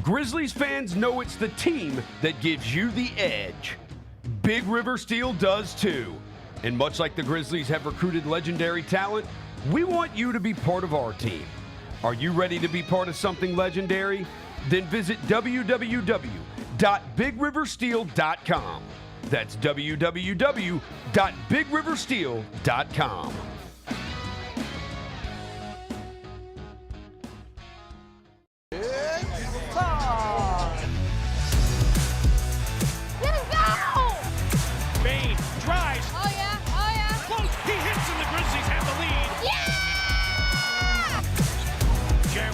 Grizzlies fans know it's the team that gives you the edge. Big River Steel does too. And much like the Grizzlies have recruited legendary talent, we want you to be part of our team. Are you ready to be part of something legendary? Then visit www.bigriversteel.com. That's www.bigriversteel.com.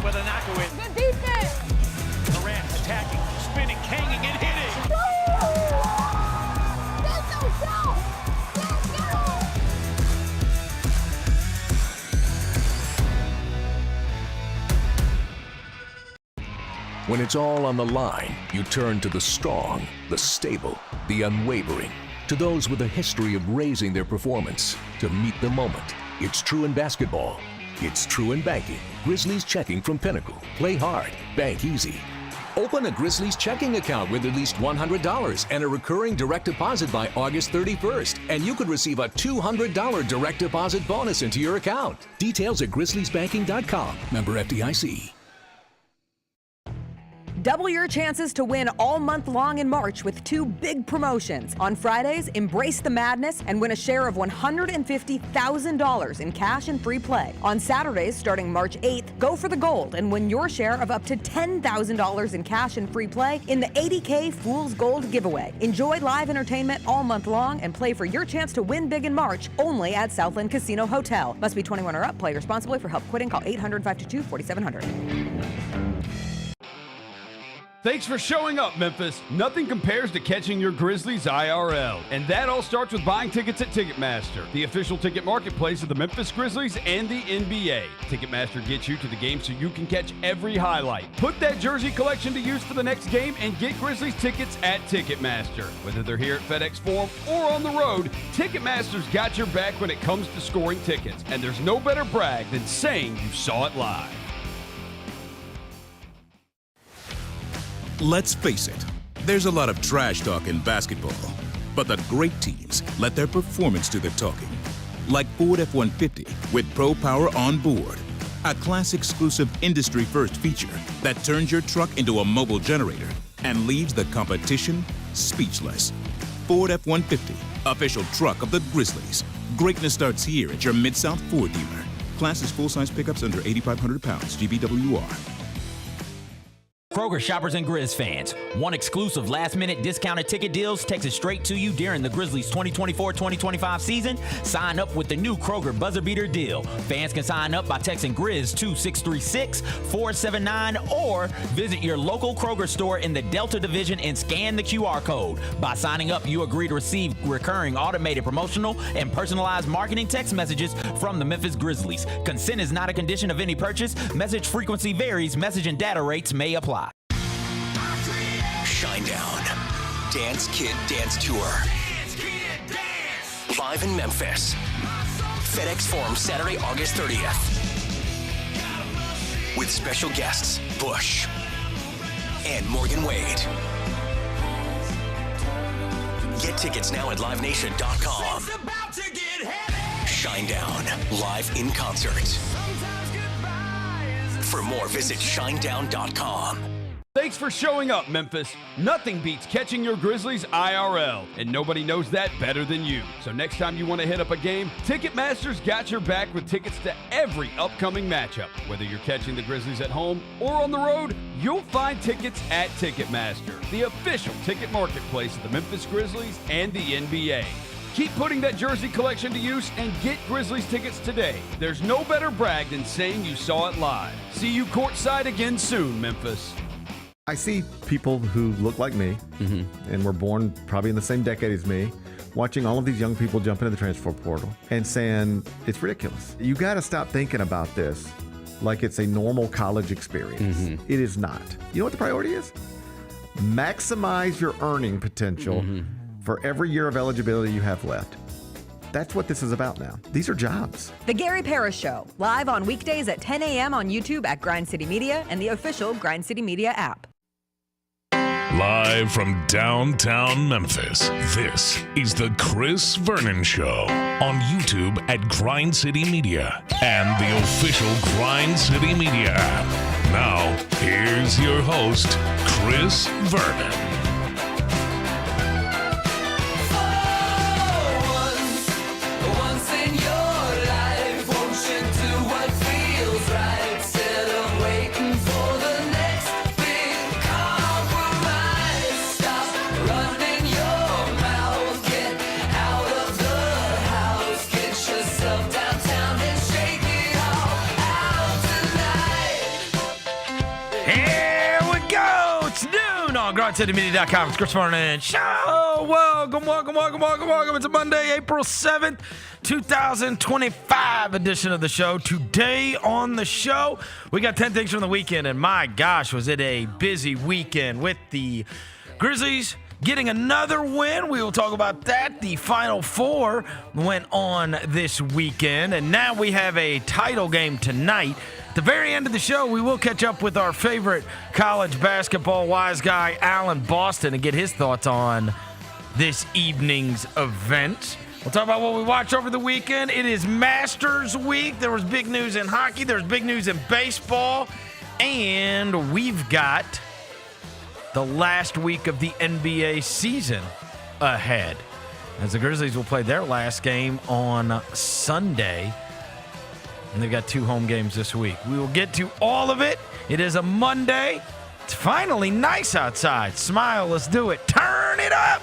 With a knockaway. Good defense. Durant attacking, spinning, hanging, and hitting. Let's go. When it's all on the line, you turn to the strong, the stable, the unwavering. To those with a history of raising their performance, to meet the moment. It's true in basketball. It's true in banking. Grizzlies Checking from Pinnacle. Play hard, bank easy. Open a Grizzlies checking account with at least $100 and a recurring direct deposit by August 31st, and you could receive a $200 direct deposit bonus into your account. Details at grizzliesbanking.com. Member FDIC. Double your chances to win all month long in March with two big promotions. On Fridays, embrace the madness and win a share of $150,000 in cash and free play. On Saturdays, starting March 8th, go for the gold and win your share of up to $10,000 in cash and free play in the 80K Fool's Gold giveaway. Enjoy live entertainment all month long and play for your chance to win big in March only at Southland Casino Hotel. Must be 21 or up. Play responsibly. For help quitting, call 800-522-4700. Thanks for showing up, Memphis. Nothing compares to catching your Grizzlies IRL. And that all starts with buying tickets at Ticketmaster, the official ticket marketplace of the Memphis Grizzlies and the NBA. Ticketmaster gets you to the game so you can catch every highlight. Put that jersey collection to use for the next game and get Grizzlies tickets at Ticketmaster. Whether they're here at FedEx Forum or on the road, Ticketmaster's got your back when it comes to scoring tickets. And there's no better brag than saying you saw it live. Let's face it, there's a lot of trash talk in basketball, but the great teams let their performance do the talking. Like Ford F-150 with Pro Power on board, a class-exclusive industry-first feature that turns your truck into a mobile generator and leaves the competition speechless. Ford F-150, official truck of the Grizzlies. Greatness starts here at your Mid-South Ford dealer. Class is full-size pickups under 8,500 pounds, GBWR. Kroger shoppers and Grizz fans, one exclusive last-minute discounted ticket deals texted straight to you during the Grizzlies 2024-2025 season. Sign up with the new Kroger Buzzer Beater deal. Fans can sign up by texting Grizz to 636-479 or visit your local Kroger store in the Delta Division and scan the QR code. By signing up, you agree to receive recurring automated promotional and personalized marketing text messages from the Memphis Grizzlies. Consent is not a condition of any purchase. Message frequency varies. Message and data rates may apply. Shinedown. Dance Kid Dance Tour. Live in Memphis. FedEx Forum Saturday, August 30th. With special guests, Bush and Morgan Wade. Get tickets now at livenation.com. Shinedown, live in concert. For more, visit shinedown.com. Thanks for showing up, Memphis. Nothing beats catching your Grizzlies IRL, and nobody knows that better than you. So next time you want to hit up a game, Ticketmaster's got your back with tickets to every upcoming matchup. Whether you're catching the Grizzlies at home or on the road, you'll find tickets at Ticketmaster, the official ticket marketplace of the Memphis Grizzlies and the NBA. Keep putting that jersey collection to use and get Grizzlies tickets today. There's no better brag than saying you saw it live. See you courtside again soon, Memphis. I see people who look like me and were born probably in the same decade as me, watching all of these young people jump into the transfer portal and saying, it's ridiculous. You got to stop thinking about this like it's a normal college experience. It is not. You know what the priority is? Maximize your earning potential for every year of eligibility you have left. That's what this is about now. These are jobs. The Gary Parrish Show, live on weekdays at 10 a.m. on YouTube at Grind City Media and the official Grind City Media app. Live from downtown Memphis, this is the Chris Vernon Show on YouTube at Grind City Media and the official Grind City Media app. Now, here's your host, Chris Vernon. GrindCityMedia.com. It's Chris Vernon Show. Welcome. It's a Monday, April 7th, 2025 edition of the show. Today on the show, we got 10 things from the weekend, and my gosh, was it a busy weekend with the Grizzlies getting another win. We will talk about that. The Final Four went on this weekend, and now we have a title game tonight. At the very end of the show, we will catch up with our favorite college basketball wise guy, Alan Boston, and get his thoughts on this evening's event. We'll talk about what we watched over the weekend. It is Masters Week. There was big news in hockey. There's big news in baseball. And we've got the last week of the NBA season ahead, as the Grizzlies will play their last game on Sunday. And they've got 2 home games this week. We will get to all of it. It is a Monday. It's finally nice outside. Smile, let's do it. Turn it up.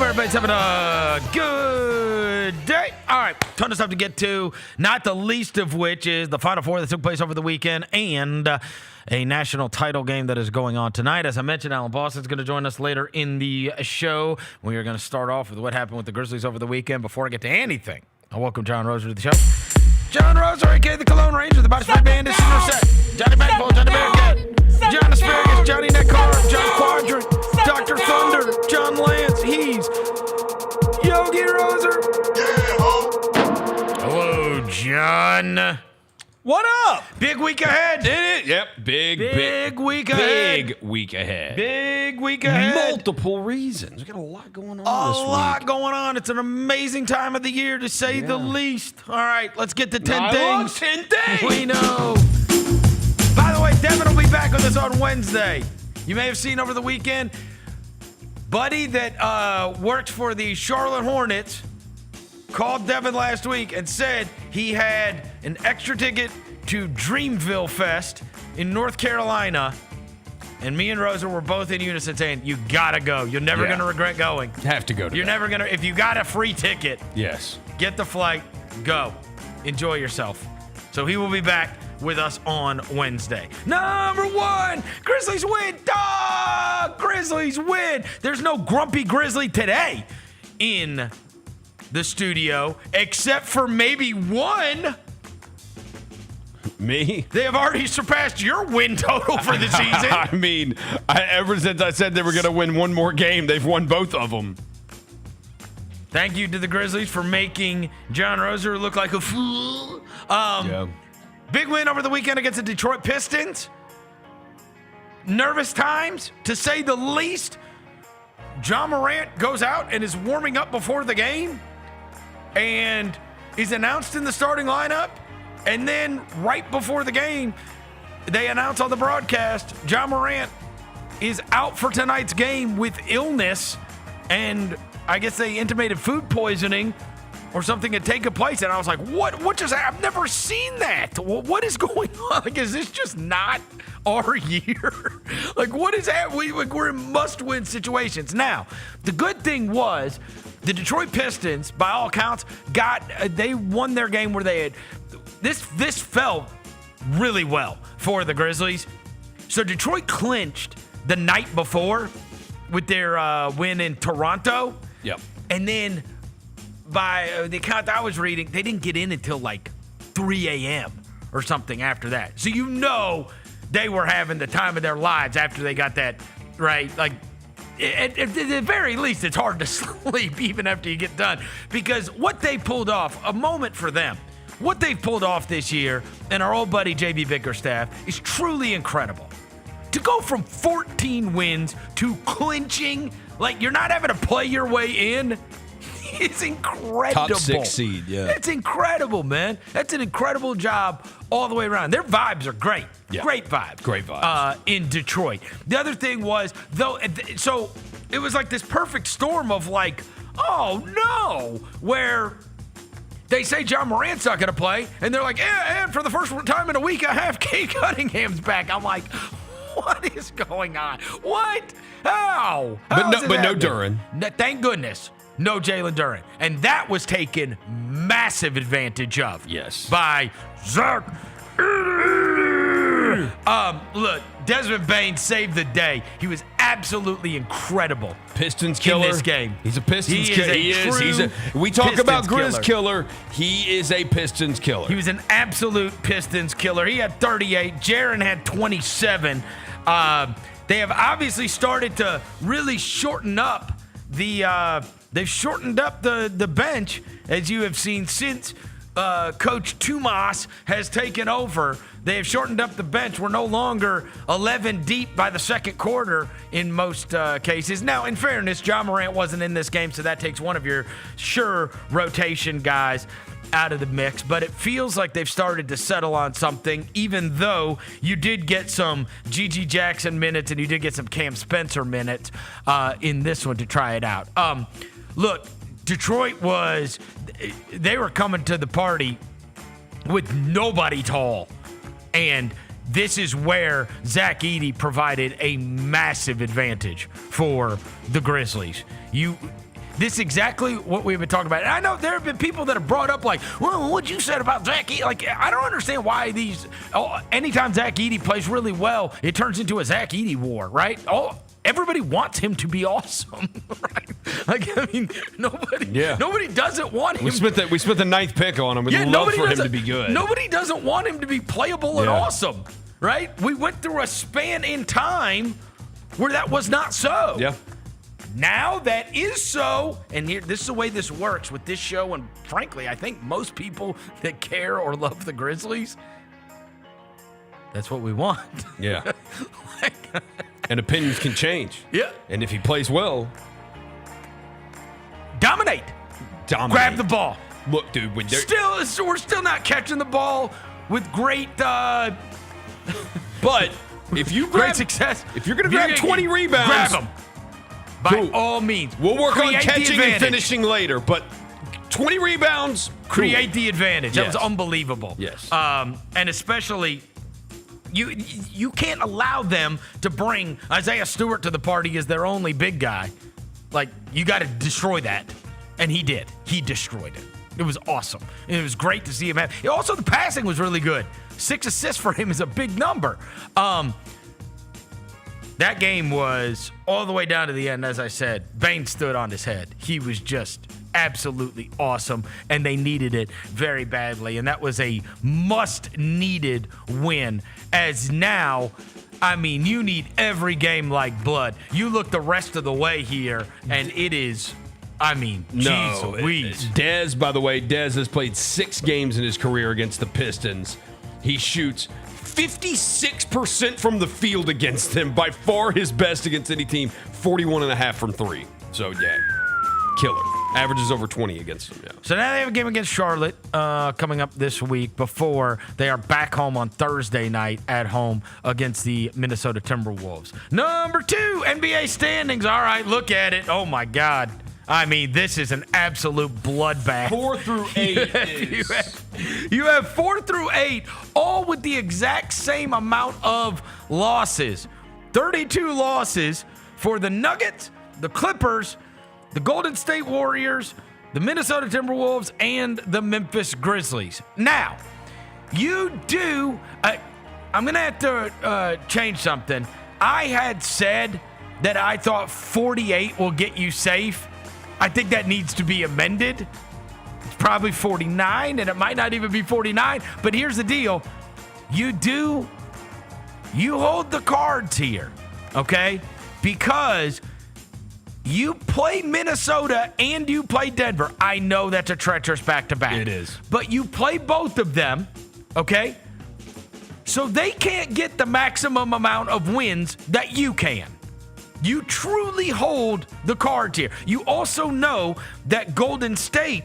Everybody's having a good day. All right, ton of stuff to get to, not the least of which is the Final Four that took place over the weekend and a national title game that is going on tonight. As I mentioned, Alan Boston's going to join us later in the show. We are going to start off with what happened with the Grizzlies over the weekend. Before I get to anything, I welcome John Roser to the show. John Roser, a.k.a. the Cologne Ranger, the Body Spray Bandit, Senior Set, Johnny Backball, Johnny Bearcat, John Asparagus, Johnny Neckar, John Quadrant, Dr. Thunder, John Lance, he's Yogi Roser. Hello, John. What up? Big week ahead. Did it? Yep. Big week ahead. Big week ahead. Big week ahead. Multiple reasons. We got a lot going on this week. A lot going on. It's an amazing time of the year, to say the least. All right, let's get to 10 things. 10 things. We know. By the way, Devin will be back with us on Wednesday. You may have seen over the weekend, buddy that worked for the Charlotte Hornets called Devin last week and said he had an extra ticket to Dreamville Fest in North Carolina. And me and Rosa were both in unison saying, you gotta go. You're never gonna regret going. Have to go to You're that. never gonna, if you got a free ticket, Yes. get the flight, go. Enjoy yourself. So he will be back with us on Wednesday. Number 1, Grizzlies win. Dog! Grizzlies win. There's no grumpy Grizzly today in the studio, except for maybe one. Me? They have already surpassed your win total for the season. I mean, ever since I said they were going to win one more game, they've won both of them. Thank you to the Grizzlies for making John Roser look like a fool. Big win over the weekend against the Detroit Pistons. Nervous times, to say the least. John Morant goes out and is warming up before the game and is announced in the starting lineup. And then right before the game, they announce on the broadcast, John Morant is out for tonight's game with illness. And I guess they intimated food poisoning or something had taken place. And I was like, what just happened? I've never seen that. What is going on? Like, is this just not our year? Like, what is that? We're in must-win situations. Now, the good thing was the Detroit Pistons, by all accounts, they won their game where they had this felt really well for the Grizzlies. So Detroit clinched the night before with their win in Toronto. Yep. And then by the account I was reading, they didn't get in until like 3 a.m. or something after that. So you know they were having the time of their lives after they got that, right? Like, at the very least, it's hard to sleep even after you get done. Because what they pulled off, a moment for them, what they've pulled off this year, and our old buddy J.B. Bickerstaff, is truly incredible. To go from 14 wins to clinching, like you're not having to play your way in, it's incredible. Top 6 seed, yeah. It's incredible, man. That's an incredible job all the way around. Their vibes are great. Yeah. Great vibes. Great vibes. In Detroit. The other thing was, though, so it was like this perfect storm of like, oh no, where they say John Morant's not going to play, and they're like, and for the first time in a week, I have Kate Cunningham's back. I'm like, what is going on? What? How? But no happening? Duren. Thank goodness. No Jalen Duren. And that was taken massive advantage of. Yes. By Zach. Look, Desmond Bane saved the day. He was absolutely incredible. Pistons killer in this game. He's a Pistons killer. He is. We talk Pistons about Grizz killer. He is a Pistons killer. He was an absolute Pistons killer. He had 38. Jaren had 27. They have obviously started to really shorten up they've shortened up the bench, as you have seen since Coach Tumas has taken over. They have shortened up the bench. We're no longer 11 deep by the second quarter in most cases. Now, in fairness, John Morant wasn't in this game, so that takes one of your sure rotation guys out of the mix. But it feels like they've started to settle on something, even though you did get some G.G. Jackson minutes and you did get some Cam Spencer minutes in this one to try it out. Look, Detroit they were coming to the party with nobody tall. And this is where Zach Edey provided a massive advantage for the Grizzlies. This is exactly what we've been talking about. And I know there have been people that have brought up like, well, what you said about Zach Edey. Like, I don't understand why anytime Zach Edey plays really well, it turns into a Zach Edey war, right? Everybody wants him to be awesome, right? Like, I mean, nobody doesn't want him. We spent the 9th pick on him. We'd love for him to be good. Nobody doesn't want him to be playable and awesome, right? We went through a span in time where that was not so. Yeah. Now that is so, and this is the way this works with this show, and frankly, I think most people that care or love the Grizzlies, that's what we want. Yeah. And opinions can change. Yeah. And if he plays well, dominate. Grab the ball. Look, dude, we're still not catching the ball with great but if you great success. If you're going to grab 20 rebounds, grab them. By all means. We'll work on catching and finishing later, but 20 rebounds, create the advantage. That was unbelievable. Yes. And especially you can't allow them to bring Isaiah Stewart to the party as their only big guy. Like, you got to destroy that. And he did. He destroyed it. It was awesome. And it was great to see him have. Also, the passing was really good. 6 assists for him is a big number. That game was all the way down to the end. As I said, Bane stood on his head. He was just absolutely awesome, and they needed it very badly. And that was a much-needed win, as now, I mean, you need every game like blood. You look the rest of the way here, and it is, I mean, no. Jeez. Dez, by the way, Dez has played 6 games in his career against the Pistons. He shoots 56% from the field against them, by far his best against any team, 41.5 from 3. So, yeah, killer. Averages over 20 against them, yeah. So now they have a game against Charlotte coming up this week before they are back home on Thursday night at home against the Minnesota Timberwolves. Number 2, NBA standings. All right, look at it. Oh, my God. I mean, this is an absolute bloodbath. 4 through 8 You have 4 through 8, all with the exact same amount of losses. 32 losses for the Nuggets, the Clippers, the Golden State Warriors, the Minnesota Timberwolves, and the Memphis Grizzlies. Now, you do... I'm going to have to change something. I had said that I thought 48 will get you safe, I think that needs to be amended. It's probably 49, and it might not even be 49. But here's the deal. You hold the cards here, okay? Because you play Minnesota and you play Denver. I know that's a treacherous back-to-back. It is. But you play both of them, okay? So they can't get the maximum amount of wins that you can. You truly hold the cards here. You also know that Golden State,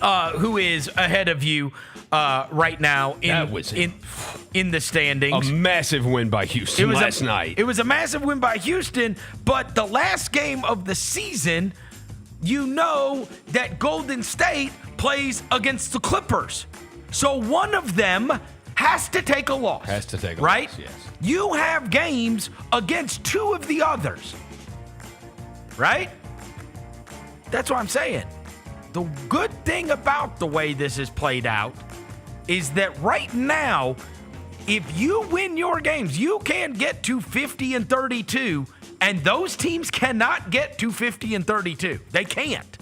who is ahead of you right now in the standings. A massive win by Houston last night. It was a massive win by Houston, but the last game of the season, you know that Golden State plays against the Clippers. So one of them has to take a loss. Has to take a right? loss, yes. You have games against two of the others, right? That's what I'm saying. The good thing about the way this is played out is that right now, if you win your games, you can get to 50 and 32, and those teams cannot get to 50 and 32. They can't.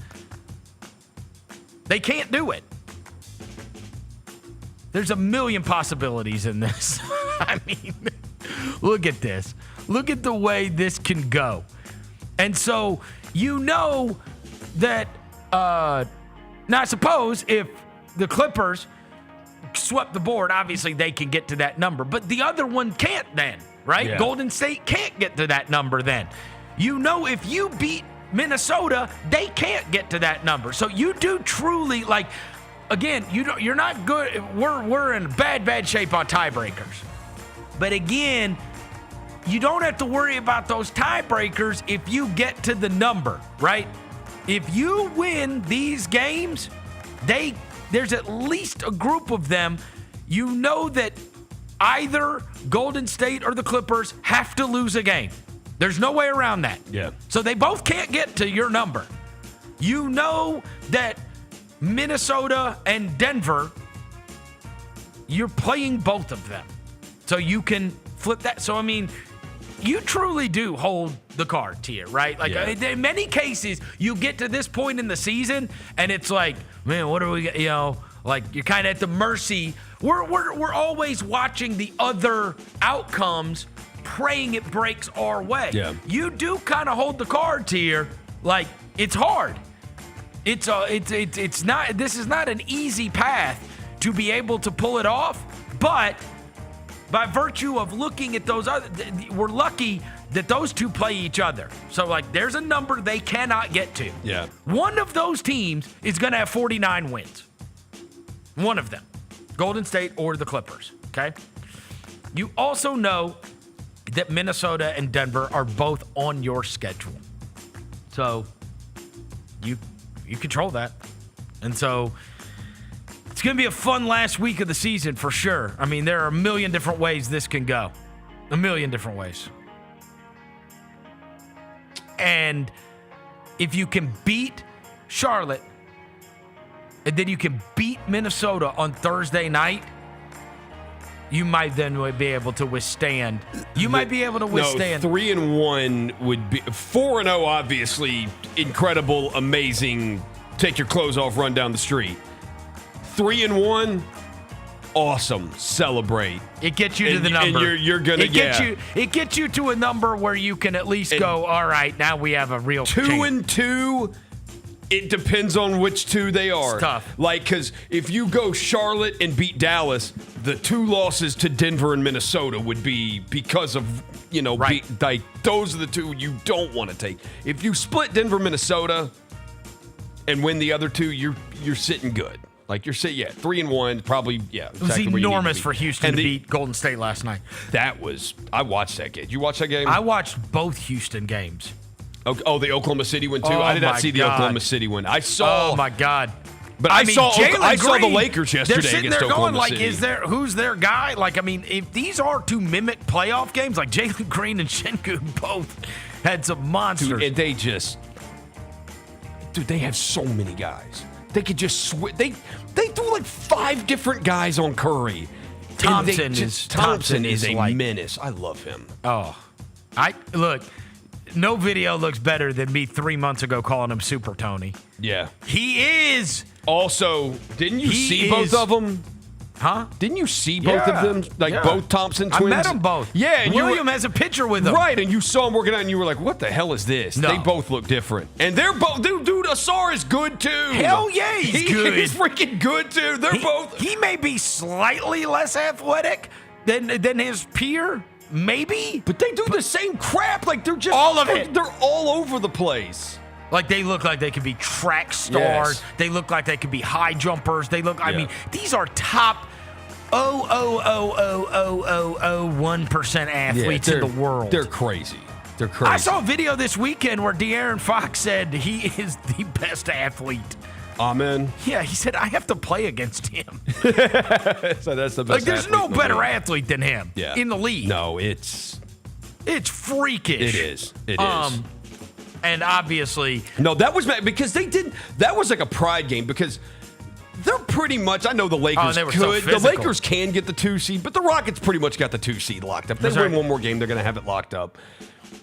They can't do it. There's a million possibilities in this. I mean, look at this. Look at the way this can go. And so you know that, now I suppose if the Clippers swept the board, obviously they can get to that number. But the other one can't then, right? Yeah. Golden State can't get to that number then. You know if you beat Minnesota, they can't get to that number. So you do truly, like, again, you're not good. We're in bad shape on tiebreakers. But again, you don't have to worry about those tiebreakers if you get to the number, right? If you win these games, there's at least a group of them. You know that either Golden State or the Clippers have to lose a game. There's no way around that. Yeah. So they both can't get to your number. You know that Minnesota and Denver, you're playing both of them. So you can flip that. So, I mean, you truly do hold the card here, right? Like, in many cases, you get to this point in the season, and it's like, man, what are we, like, you're kind of at the mercy. We're always watching the other outcomes, praying it breaks our way. Yeah. You do kind of hold the cards here. Like, it's hard. It's not. This is not an easy path to be able to pull it off, but by virtue of looking at those other, we're lucky that those two play each other. So, like, there's a number they cannot get to. Yeah. One of those teams is going to have 49 wins. One of them, Golden State or the Clippers. Okay. You also know that Minnesota and Denver are both on your schedule, so you control that. And so it's going to be a fun last week of the season for sure. I mean, there are a million different ways this can go. A million different ways. And if you can beat Charlotte, and then you can beat Minnesota on Thursday night, you might then be able to withstand. You might be able to withstand. 3-1 would be 4-0. Obviously, incredible, amazing. Take your clothes off, run down the street. 3-1, awesome. Celebrate. It gets you to the number. And you're gonna It gets you to a number where you can at least go, all right, now we have a real 2-2. It depends on which two they are. It's tough. Like, because if you go Charlotte and beat Dallas, the two losses to Denver and Minnesota would be because of, right. like, those are the two you don't want to take. If you split Denver, Minnesota, and win the other two, you're sitting good. Like, you're sitting, 3-1, probably, It was enormous for Houston to beat Golden State last night. I watched that game. Did you watch that game? I watched both Houston games. Oh, the Oklahoma City one, too? Oh, I did not my see the God. Oklahoma City one. I saw. Oh, my God. But I saw the Green, Lakers yesterday they're sitting against there Oklahoma going, City. who's their guy? Like, I mean, if these are to mimic playoff games, like Jalen Green and Şengün both had some monsters. Dude, and they have so many guys. They could just they threw like 5 different guys on Curry. Thompson is a like, menace. I love him. Oh, look. No video looks better than me 3 months ago calling him Super Tony. Yeah. He is. Also, didn't you see both of them? Huh? Didn't you see both of them? Like both Thompson twins? I met them both. Yeah. And William has a picture with them. Right, and you saw them working out and you were like, what the hell is this? No. They both look different. And they're both, dude, Asar is good too. Hell yeah, he's good. He's freaking good too. They're both. He may be slightly less athletic than his peer. Maybe. But they do the same crap. Like they're just. All of it. They're all over the place. Like they look like they could be track stars. Yes. They look like they could be high jumpers. They look, I mean, these are top 0.00001% athletes in the world. They're crazy. They're crazy. I saw a video this weekend where De'Aaron Fox said he is the best athlete. Amen. Yeah, he said, I have to play against him. So that's the best. Like, there's no better athlete than him in the league. No, it's freakish. It is. It is. And obviously. No, that was because that was like a pride game because they're pretty much, I know the Lakers they were could. so The physical. Lakers can get the 2 seed, but the Rockets pretty much got the 2 seed locked up. If they win one more game, they're going to have it locked up.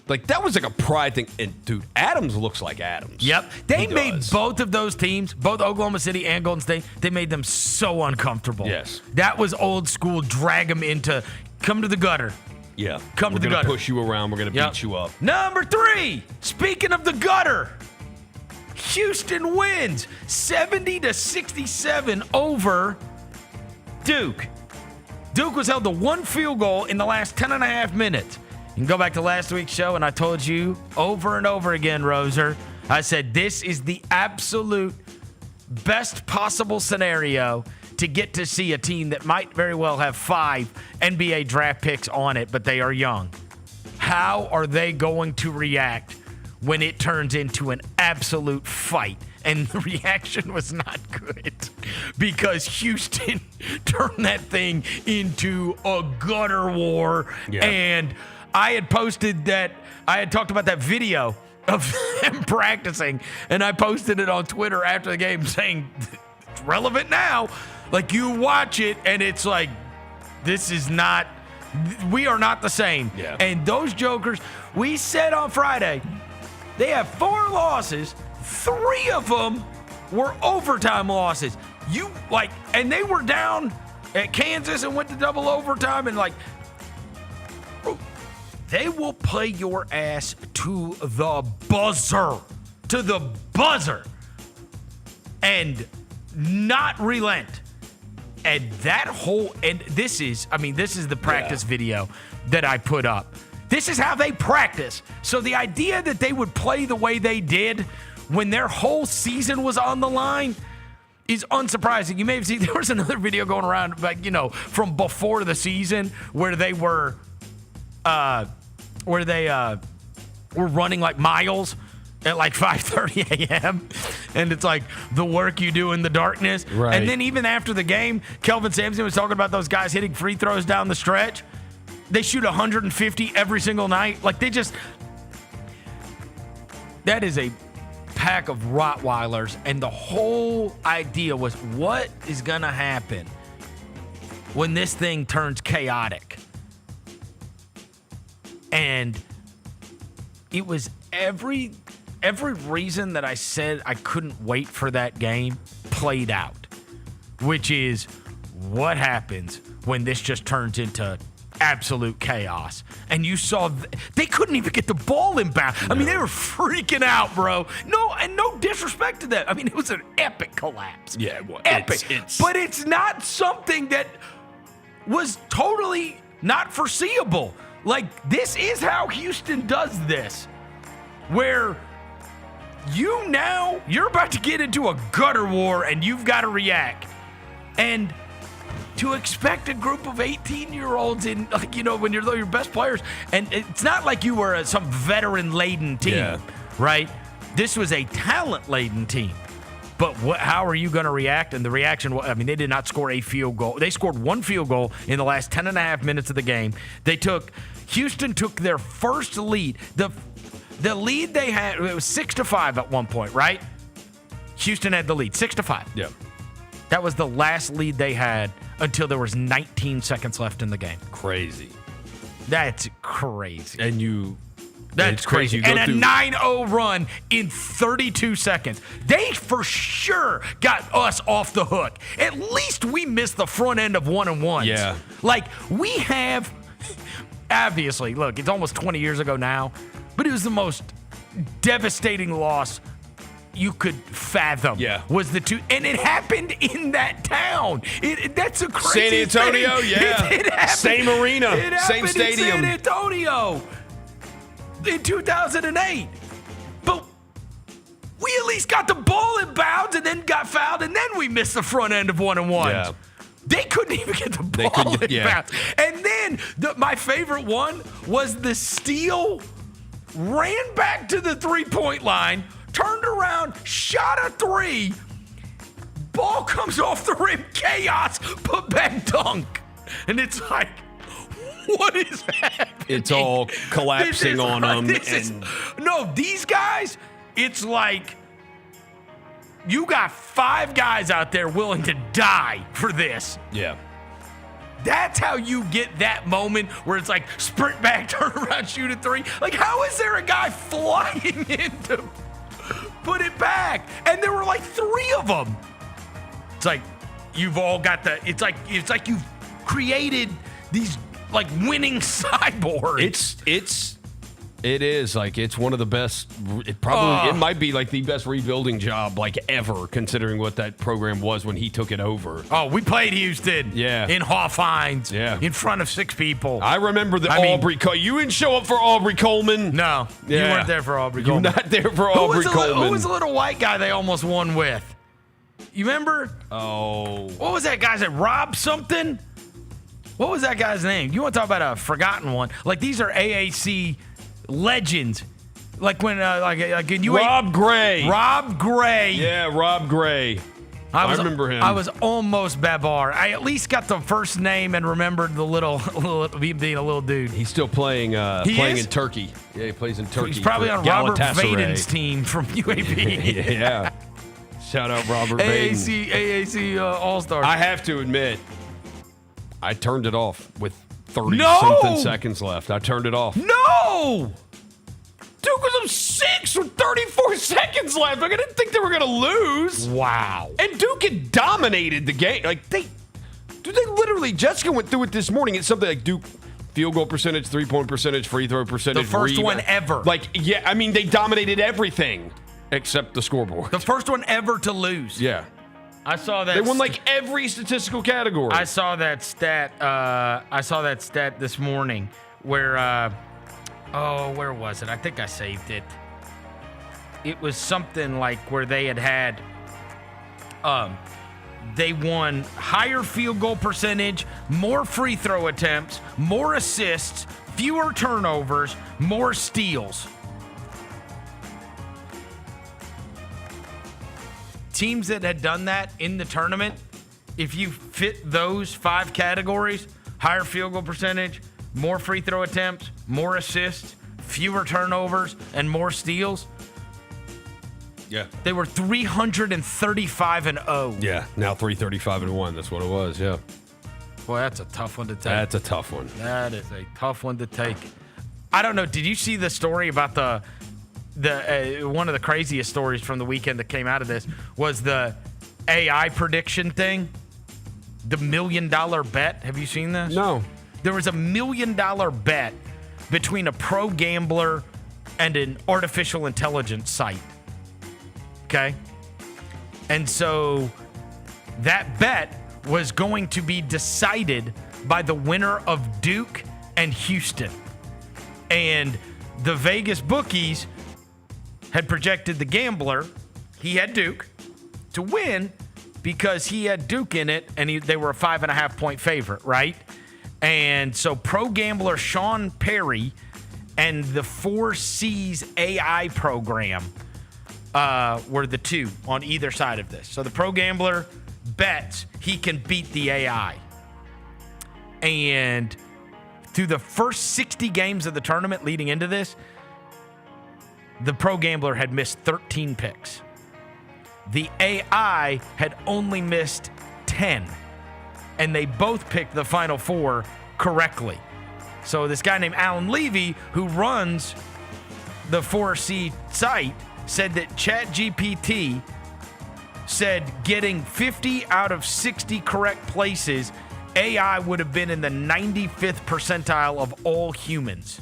Like, that was like a pride thing. And, dude, Adams looks like Adams. Yep. They made both of those teams, both Oklahoma City and Golden State, they made them so uncomfortable. Yes. That was old school, drag them into, come to the gutter. Yeah. Come to the gutter. We're going to push you around. We're going to beat you up. Number 3, speaking of the gutter, Houston wins 70-67 over Duke. Duke was held to 1 field goal in the last 10.5 minutes. You can go back to last week's show, and I told you over and over again, Roser, I said this is the absolute best possible scenario to get to see a team that might very well have 5 NBA draft picks on it, but they are young. How are they going to react when it turns into an absolute fight? And the reaction was not good because Houston turned that thing into a gutter war. Yeah. And I had posted that, I had talked about that video of them practicing, and I posted it on Twitter after the game saying, it's relevant now. Like, you watch it, and it's like, this is not, we are not the same. Yeah. And those jokers, we said on Friday, they have 4 losses. 3 of them were overtime losses. And they were down at Kansas and went to double overtime, and they will play your ass to the buzzer. To the buzzer. And not relent. And this is the practice video that I put up. This is how they practice. So the idea that they would play the way they did when their whole season was on the line is unsurprising. You may have seen, there was another video going around, from before the season where they were, were running like miles at like 5:30 a.m. And it's like the work you do in the darkness. Right. And then even after the game, Kelvin Sampson was talking about those guys hitting free throws down the stretch. They shoot 150 every single night. Like, that is a pack of Rottweilers. And the whole idea was, what is going to happen when this thing turns chaotic? And it was every reason that I said I couldn't wait for that game played out, which is what happens when this just turns into absolute chaos. And you saw they couldn't even get the ball inbound. No. I mean, they were freaking out, bro. No disrespect to them. I mean, it was an epic collapse. Yeah, well, epic. But it's not something that was totally not foreseeable. Like, this is how Houston does this, where you're about to get into a gutter war and you've got to react. And to expect a group of 18-year-olds in, when you're your best players, and it's not like you were some veteran-laden team, right? This was a talent-laden team. But how are you going to react? And the reaction, they did not score a field goal. They scored 1 field goal in the last 10.5 minutes of the game. Houston took their first lead. The lead they had, it was 6-5 at one point, right? Houston had the lead, 6-5. Yeah. That was the last lead they had until there was 19 seconds left in the game. Crazy. That's crazy. And That's crazy. You go And a through- 9-0 run in 32 seconds. They for sure got us off the hook. At least we missed the front end of 1-1s. Yeah. Like, we have, obviously, look, it's almost 20 years ago now, but it was the most devastating loss you could fathom. Yeah. Was the two, and it happened in that town. That's a crazy San Antonio, thing. yeah. It happened. Same arena, It happened same stadium. in San Antonio in 2008. But we at least got the ball in bounds and then got fouled, and then we missed the front end of 1-1. Yeah. They couldn't even get the ball in bounds. And then my favorite one was the steal, ran back to the three-point line, turned around, shot a three, ball comes off the rim, chaos, put back dunk. And it's like, what is happening? It's all collapsing on them. No, these guys, it's like you got 5 guys out there willing to die for this. Yeah. That's how you get that moment where it's like sprint back, turn around, shoot a three. Like, how is there a guy flying in to put it back? And there were like 3 of them. It's like you've all got it's like you've created these like winning cyborgs. It is like it's one of the best. It might be like the best rebuilding job like ever, considering what that program was when he took it over. Oh, we played Houston. Yeah. In Hofheinz. Yeah. In front of 6 people. I remember Aubrey. You didn't show up for Aubrey Coleman. No, you Yeah. weren't there for Aubrey You're Coleman. not there for Aubrey Coleman. Who was the little white guy they almost won with? You remember? Oh. What was that guy's name? Rob something? What was that guy's name? You want to talk about a forgotten one? Like, these are AAC legends. Like when, like in UAB. Rob Gray. Rob Gray. Yeah, Rob Gray. I remember him. I was almost Babar. I at least got the first name and remembered the little being a little dude. He's still playing is? in Turkey. Yeah, he plays in Turkey. He's probably for on Robert Galatasaray. Vaden's team from UAB. Yeah. Shout out Robert Vaden. AAC All-Stars. I have to admit, I turned it off with 30 No! something seconds left. I turned it off. No! Duke was up 6 with 34 seconds left. Like, I didn't think they were going to lose. Wow. And Duke had dominated the game. Like, they literally, Jessica went through it this morning. It's something like Duke field goal percentage, 3-point percentage, free throw percentage. The first rebound. one ever. Like, yeah, I mean, they dominated everything except the scoreboard. The first one ever to lose. Yeah. I saw that. They won like every statistical category. I saw that stat. I saw that stat this morning where. Where was it? I think I saved it. It was something like where they had. They won higher field goal percentage, more free throw attempts, more assists, fewer turnovers, more steals. Teams that had done that in the tournament, if you fit those 5 categories, higher field goal percentage, more free throw attempts, more assists, fewer turnovers, and more steals, yeah. they were 335-0. Yeah, now 335-1. That's what it was, yeah. Boy, that's a tough one to take. That's a tough one. That is a tough one to take. I don't know. Did you see the story about the one of the craziest stories from the weekend that came out of this was the AI prediction thing? The $1 million bet. Have you seen this? No. There was a $1 million bet between a pro gambler and an artificial intelligence site. Okay? And so that bet was going to be decided by the winner of Duke and Houston. And the Vegas bookies had projected the gambler, he had Duke, to win because he had Duke in it and they were a 5.5-point favorite, right? And so pro gambler Sean Perry and the 4Cs AI program were the two on either side of this. So the pro gambler bets he can beat the AI. And through the first 60 games of the tournament leading into this, the pro gambler had missed 13 picks. The AI had only missed 10. and they both picked the Final Four correctly. So this guy named Alan Levy, who runs the 4C site, said that ChatGPT said getting 50 out of 60 correct places, AI would have been in the 95th percentile of all humans.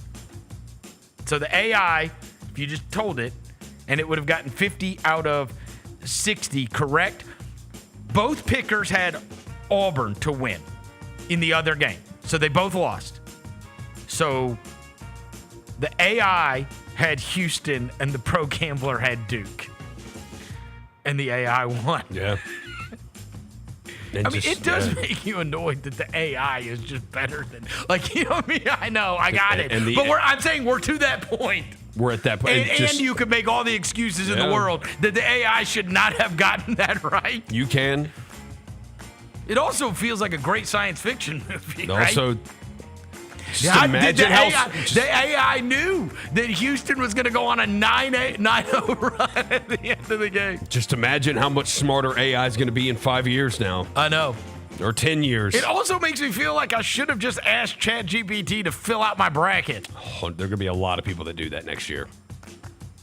So the AI, if you just told it, and it would have gotten 50 out of 60 correct. Both pickers had Auburn to win in the other game. So they both lost. So the AI had Houston and the Pro Gambler had Duke. And the AI won. Yeah. I mean, it does make you annoyed that the AI is just better than, like, you know what I mean? I know, I got it. But I'm saying we're to that point. We're at that point. And you could make all the excuses in the world that the AI should not have gotten that right. You can. It also feels like a great science fiction movie, right? Also, just imagine how the AI knew that Houston was going to go on a 9-0 run at the end of the game. Just imagine how much smarter AI is going to be in 5 years now. I know. Or 10 years. It also makes me feel like I should have just asked ChatGPT to fill out my bracket. Oh, there are going to be a lot of people that do that next year.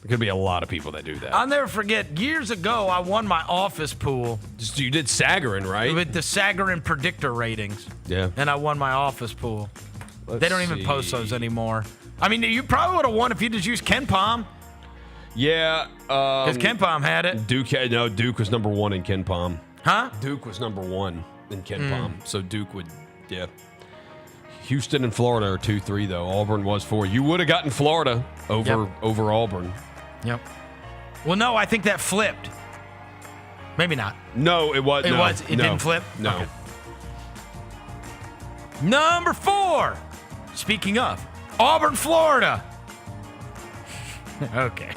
There could be a lot of people that do that. I'll never forget, years ago, I won my office pool. You did Sagarin, right? With the Sagarin predictor ratings. Yeah. And I won my office pool. Let's they don't even post those anymore. I mean, you probably would have won if you just used Ken Palm. Yeah. Because Ken Palm had it. Duke was number one in Ken Palm. Huh? Duke was number one in Ken Palm. So Duke would, yeah. Houston and Florida are 2-3, though. Auburn was 4. You would have gotten Florida over Auburn. Yep. Well, no, I think that flipped. Maybe not. No, it was. It didn't flip? No. Okay. Number 4. Speaking of, Auburn, Florida. Okay.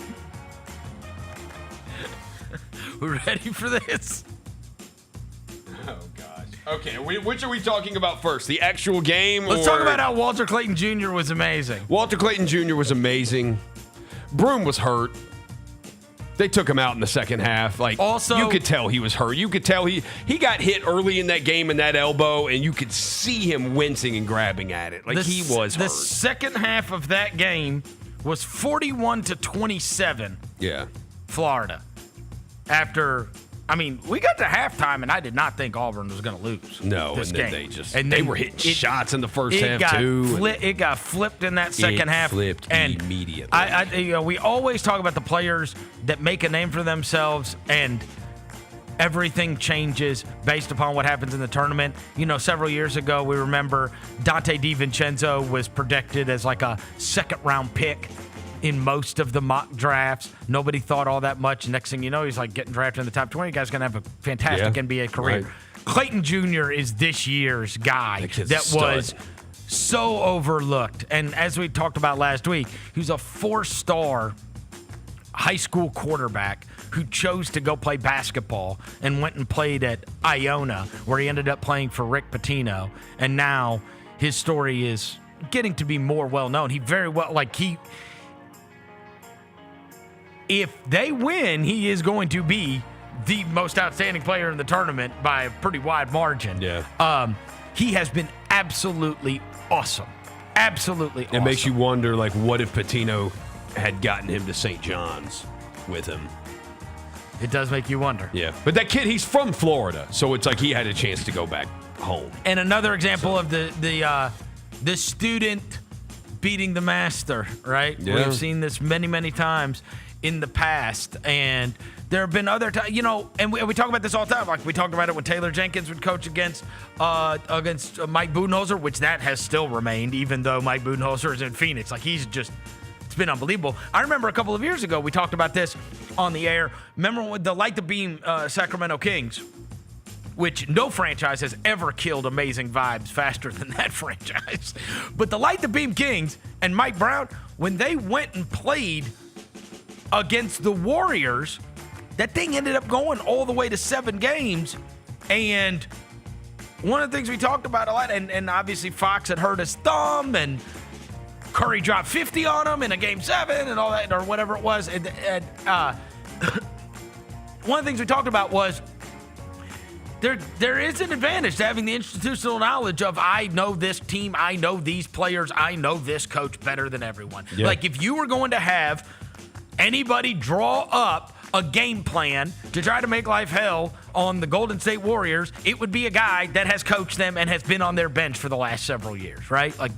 We're ready for this? Oh, gosh. Okay, which are we talking about first? The actual game? Let's talk about how Walter Clayton Jr. was amazing. Walter Clayton Jr. was amazing. Broom was hurt. They took him out in the second half. Also, you could tell he was hurt. You could tell he got hit early in that game in that elbow, and you could see him wincing and grabbing at it. He was hurt. The second half of that game was 41-27. Yeah. Florida. After, we got to halftime, and I did not think Auburn was going to lose. No, this and game. then they were hitting shots in the first half too. It got flipped in that second half. Flipped immediately. We always talk about the players that make a name for themselves, and everything changes based upon what happens in the tournament. Several years ago, we remember Dante DiVincenzo was predicted as like a second-round pick in most of the mock drafts. Nobody thought all that much. Next thing you know, he's like getting drafted in the top 20. You guys are going to have a fantastic NBA career. Right. Clayton Jr. is this year's guy that was so overlooked. And as we talked about last week, he was a 4-star high school quarterback who chose to go play basketball and went and played at Iona, where he ended up playing for Rick Pitino. And now his story is getting to be more well-known. He very well, if they win, he is going to be the most outstanding player in the tournament by a pretty wide margin. Yeah. He has been absolutely awesome. Absolutely awesome. It makes you wonder, what if Pitino had gotten him to St. John's with him? It does make you wonder. Yeah. But that kid, he's from Florida, so it's like he had a chance to go back home. And another example of the student beating the master, right? Yeah. We've seen this many, many times in the past, and there have been other times, and we talk about this all the time. We talked about it when Taylor Jenkins would coach against Mike Budenholzer, which that has still remained, even though Mike Budenholzer is in Phoenix. It's been unbelievable. I remember a couple of years ago, we talked about this on the air. Remember with the Light the Beam Sacramento Kings, which no franchise has ever killed amazing vibes faster than that franchise. But the Light the Beam Kings and Mike Brown, when they went and played against the Warriors, that thing ended up going all the way to 7 games. And one of the things we talked about a lot, and obviously Fox had hurt his thumb, and Curry dropped 50 on him in a game 7 and all that, or whatever it was. And one of the things we talked about was there is an advantage to having the institutional knowledge of, I know this team, I know these players, I know this coach better than everyone. Yeah. Like, if you were going to have anybody draw up a game plan to try to make life hell on the Golden State Warriors, it would be a guy that has coached them and has been on their bench for the last several years, right? Like,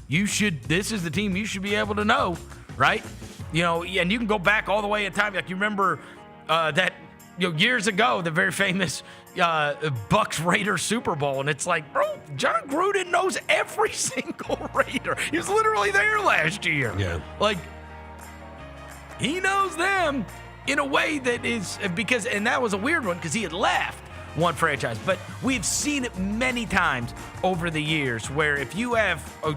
this is the team you should be able to know, right? You know, and you can go back all the way in time. Like, you remember that, years ago, the very famous Bucks-Raiders Super Bowl, and it's like, bro, John Gruden knows every single Raider. He was literally there last year. Yeah. Like, he knows them in a way that is because, and that was a weird one because he had left one franchise, but we've seen it many times over the years where if you have a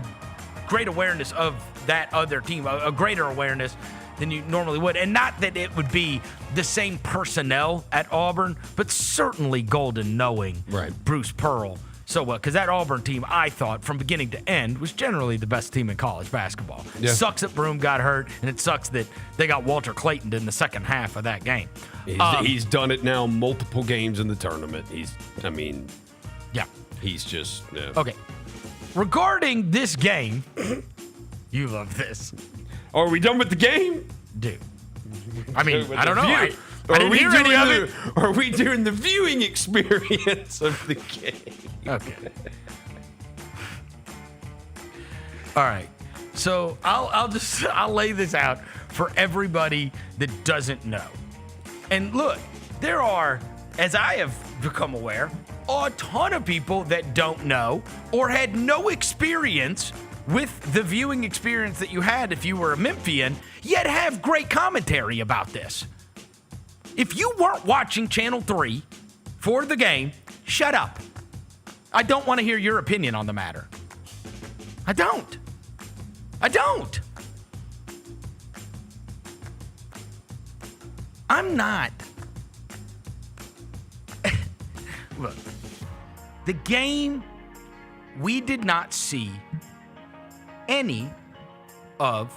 great awareness of that other team, a greater awareness than you normally would, and not that it would be the same personnel at Auburn, but certainly Golden knowing Bruce Pearl so well, because that Auburn team, I thought, from beginning to end, was generally the best team in college basketball. Yeah. Sucks that Broome got hurt, and it sucks that they got Walter Clayton in the second half of that game. He's done it now multiple games in the tournament. He's just... Yeah. Okay. Regarding this game, you love this. Are we done with the game? Dude. I mean, I don't know. I didn't hear any of it. Are we doing the viewing experience of the game? Okay. All right. So I'll lay this out for everybody that doesn't know. And look, there are, as I have become aware, a ton of people that don't know or had no experience with the viewing experience that you had if you were a Memphian, yet have great commentary about this. If you weren't watching Channel 3 for the game, shut up. I don't want to hear your opinion on the matter. I don't. I'm not. Look, the game, we did not see any of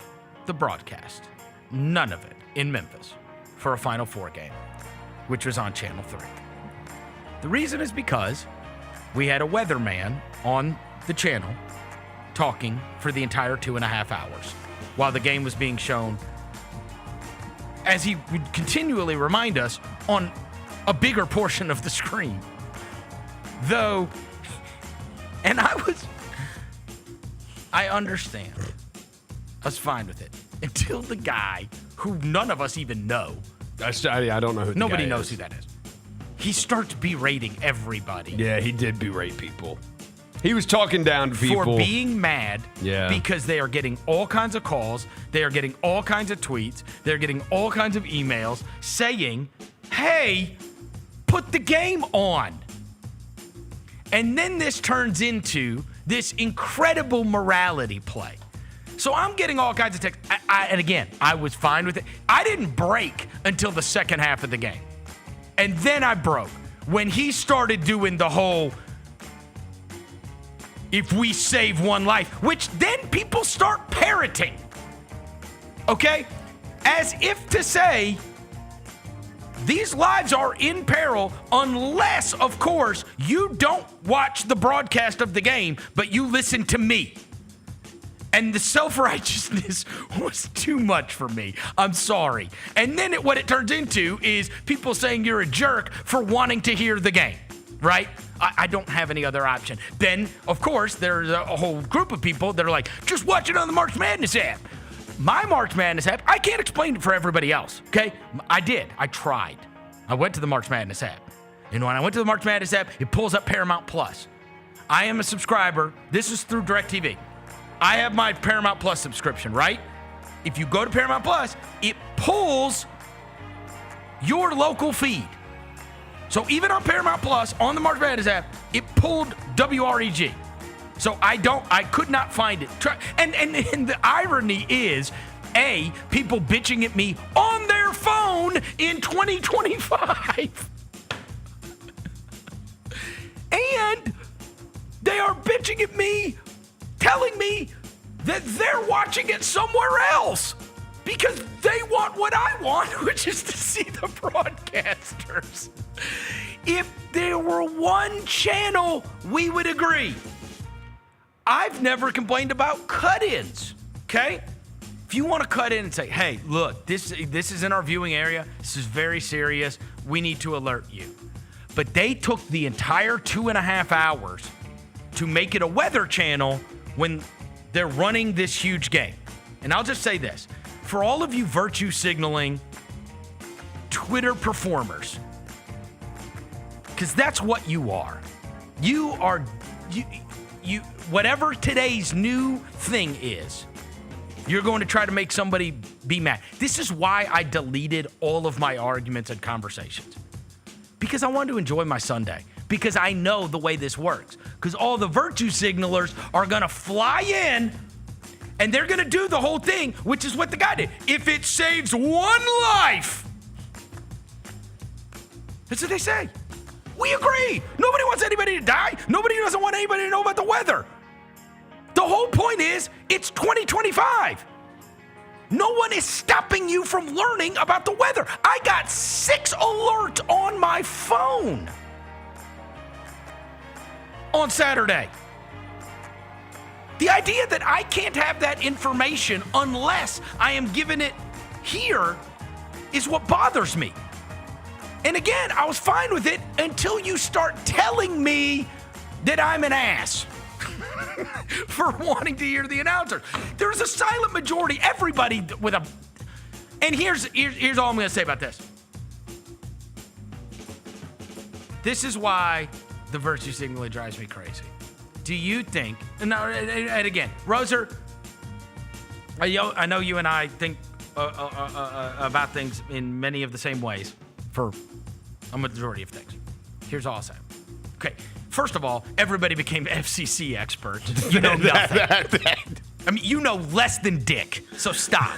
the broadcast. None of it in Memphis for a Final Four game, which was on Channel 3. The reason is because we had a weatherman on the channel talking for the entire 2.5 hours while the game was being shown, as he would continually remind us, on a bigger portion of the screen. Though, and I understand. I was fine with it until the guy who none of us even know. I don't know who the Nobody guy knows is. who that is. He starts berating everybody. Yeah, he did berate people. He was talking down to people. For being mad Yeah. because they are getting all kinds of calls, they are getting all kinds of tweets, they're getting all kinds of emails saying, hey, put the game on. And then this turns into this incredible morality play. So I'm getting all kinds of texts. And again, I was fine with it. I didn't break until the second half of the game. And then I broke when he started doing the whole, if we save one life, which then people start parroting. Okay? As if to say, these lives are in peril unless, of course, you don't watch the broadcast of the game, but you listen to me. And the self-righteousness was too much for me. I'm sorry. And then what it turns into is people saying you're a jerk for wanting to hear the game, right? I don't have any other option. Then, of course, there's a whole group of people that are like, just watch it on the March Madness app. My March Madness app, I can't explain it for everybody else, okay? I did. I tried. I went to the March Madness app. And when I went to the March Madness app, it pulls up Paramount Plus. I am a subscriber. This is through DirecTV. I have my Paramount Plus subscription, right? If you go to Paramount Plus, it pulls your local feed. So even on Paramount Plus, on the March Madness app, it pulled WREG. So I could not find it. And the irony is, people bitching at me on their phone in 2025. And they are bitching at me, telling me that they're watching it somewhere else because they want what I want, which is to see the broadcasters. If there were one channel, we would agree. I've never complained about cut-ins, okay? If you want to cut in and say, hey, look, this is in our viewing area. This is very serious. We need to alert you. But they took the entire 2.5 hours to make it a weather channel when they're running this huge game. And I'll just say this. For all of you virtue signaling Twitter performers, because that's what you are. You are, you whatever today's new thing is, you're going to try to make somebody be mad. This is why I deleted all of my arguments and conversations. Because I wanted to enjoy my Sunday. Because I know the way this works. Because all the virtue signalers are going to fly in and they're going to do the whole thing, which is what the guy did. If it saves one life, that's what they say. We agree. Nobody wants anybody to die. Nobody doesn't want anybody to know about the weather. The whole point is, it's 2025. No one is stopping you from learning about the weather. I got 6 alerts on my phone on Saturday. The idea that I can't have that information unless I am given it here is what bothers me. And again, I was fine with it until you start telling me that I'm an ass. For wanting to hear the announcer. There's a silent majority, everybody with a... And here's all I'm going to say about this. This is why the virtue signaling drives me crazy. Do you think... And again, Roser, I know you and I think about things in many of the same ways for a majority of things. Here's all I'll say. Okay. First of all, everybody became FCC experts. You know nothing. I mean, you know less than Dick, so stop.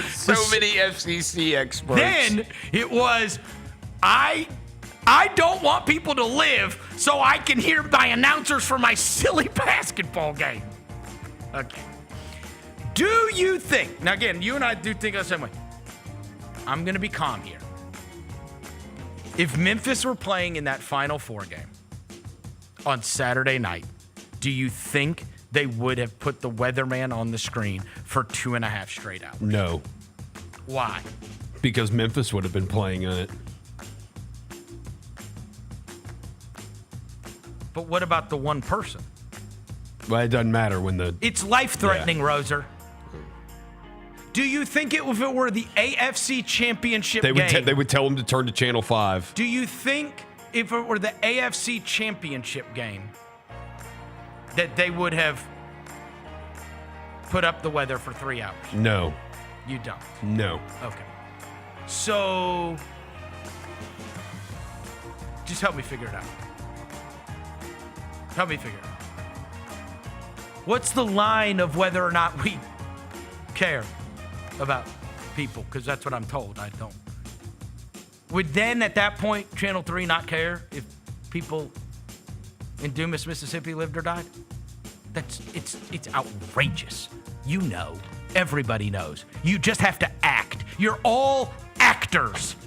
So many FCC experts. Then it was, I don't want people to live so I can hear my announcers for my silly basketball game. Okay. Do you think, now again, you and I do think the same way. I'm going to be calm here. If Memphis were playing in that Final Four game on Saturday night, do you think they would have put the weatherman on the screen for 2.5 straight hours? No. Why? Because Memphis would have been playing on it. But what about the one person? Well, it doesn't matter when the... It's life-threatening, Roser. Do you think if it were the AFC Championship game... They would tell them to turn to Channel 5. Do you think if it were the AFC Championship game that they would have put up the weather for 3 hours? No. You don't? No. Okay. So, just help me figure it out. Help me figure it out. What's the line of whether or not we care about people? Because that's what I'm told. I don't. Would then at that point Channel 3 not care if people in Dumas, Mississippi lived or died? It's outrageous. You know. Everybody knows. You just have to act. You're all actors.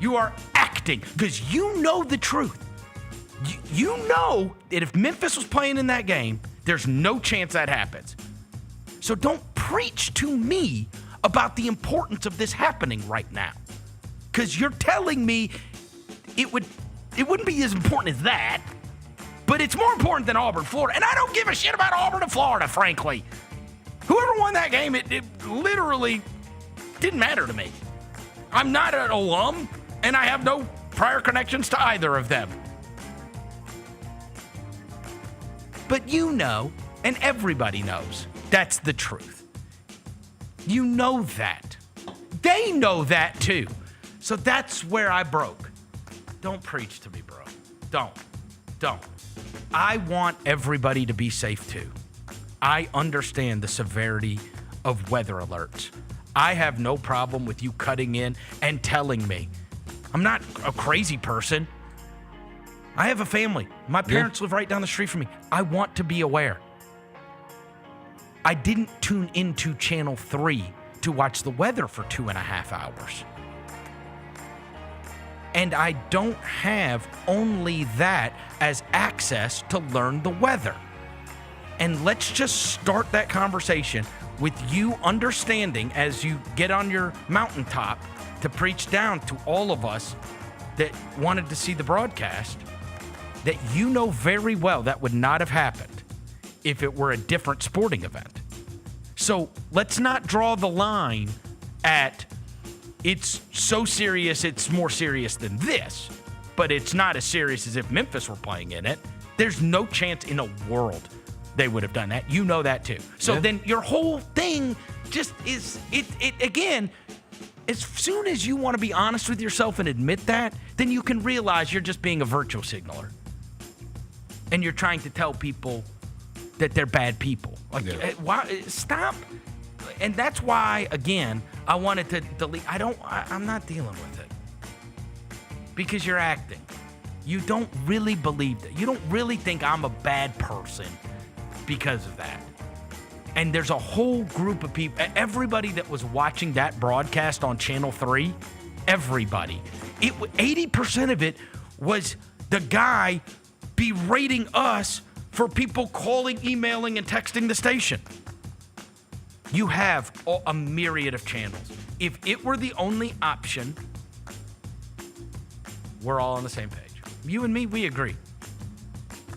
You are acting because you know the truth. You know that if Memphis was playing in that game, there's no chance that happens. So don't preach to me about the importance of this happening right now. Because you're telling me it wouldn't be as important as that, but it's more important than Auburn, Florida. And I don't give a shit about Auburn and Florida, frankly. Whoever won that game, it literally didn't matter to me. I'm not an alum, and I have no prior connections to either of them. But you know, and everybody knows, that's the truth. You know that. They know that too. So that's where I broke. Don't preach to me, bro. Don't. I want everybody to be safe too. I understand the severity of weather alerts. I have no problem with you cutting in and telling me. I'm not a crazy person. I have a family. My parents live right down the street from me. I want to be aware. I didn't tune into Channel 3 to watch the weather for 2.5 hours. And I don't have only that as access to learn the weather. And let's just start that conversation with you understanding as you get on your mountaintop to preach down to all of us that wanted to see the broadcast, that you know very well that would not have happened if it were a different sporting event. So let's not draw the line at it's so serious, it's more serious than this, but it's not as serious as if Memphis were playing in it. There's no chance in a world they would have done that. You know that too. So then your whole thing just is, it again, as soon as you want to be honest with yourself and admit that, then you can realize you're just being a virtue signaler. And you're trying to tell people that they're bad people. Like, why, stop. And that's why, again, I wanted to delete. I'm not dealing with it. Because you're acting. You don't really believe that. You don't really think I'm a bad person because of that. And there's a whole group of people, everybody that was watching that broadcast on Channel 3, everybody. 80% of it was the guy berating us for people calling, emailing, and texting the station. You have a myriad of channels. If it were the only option, we're all on the same page. You and me, we agree.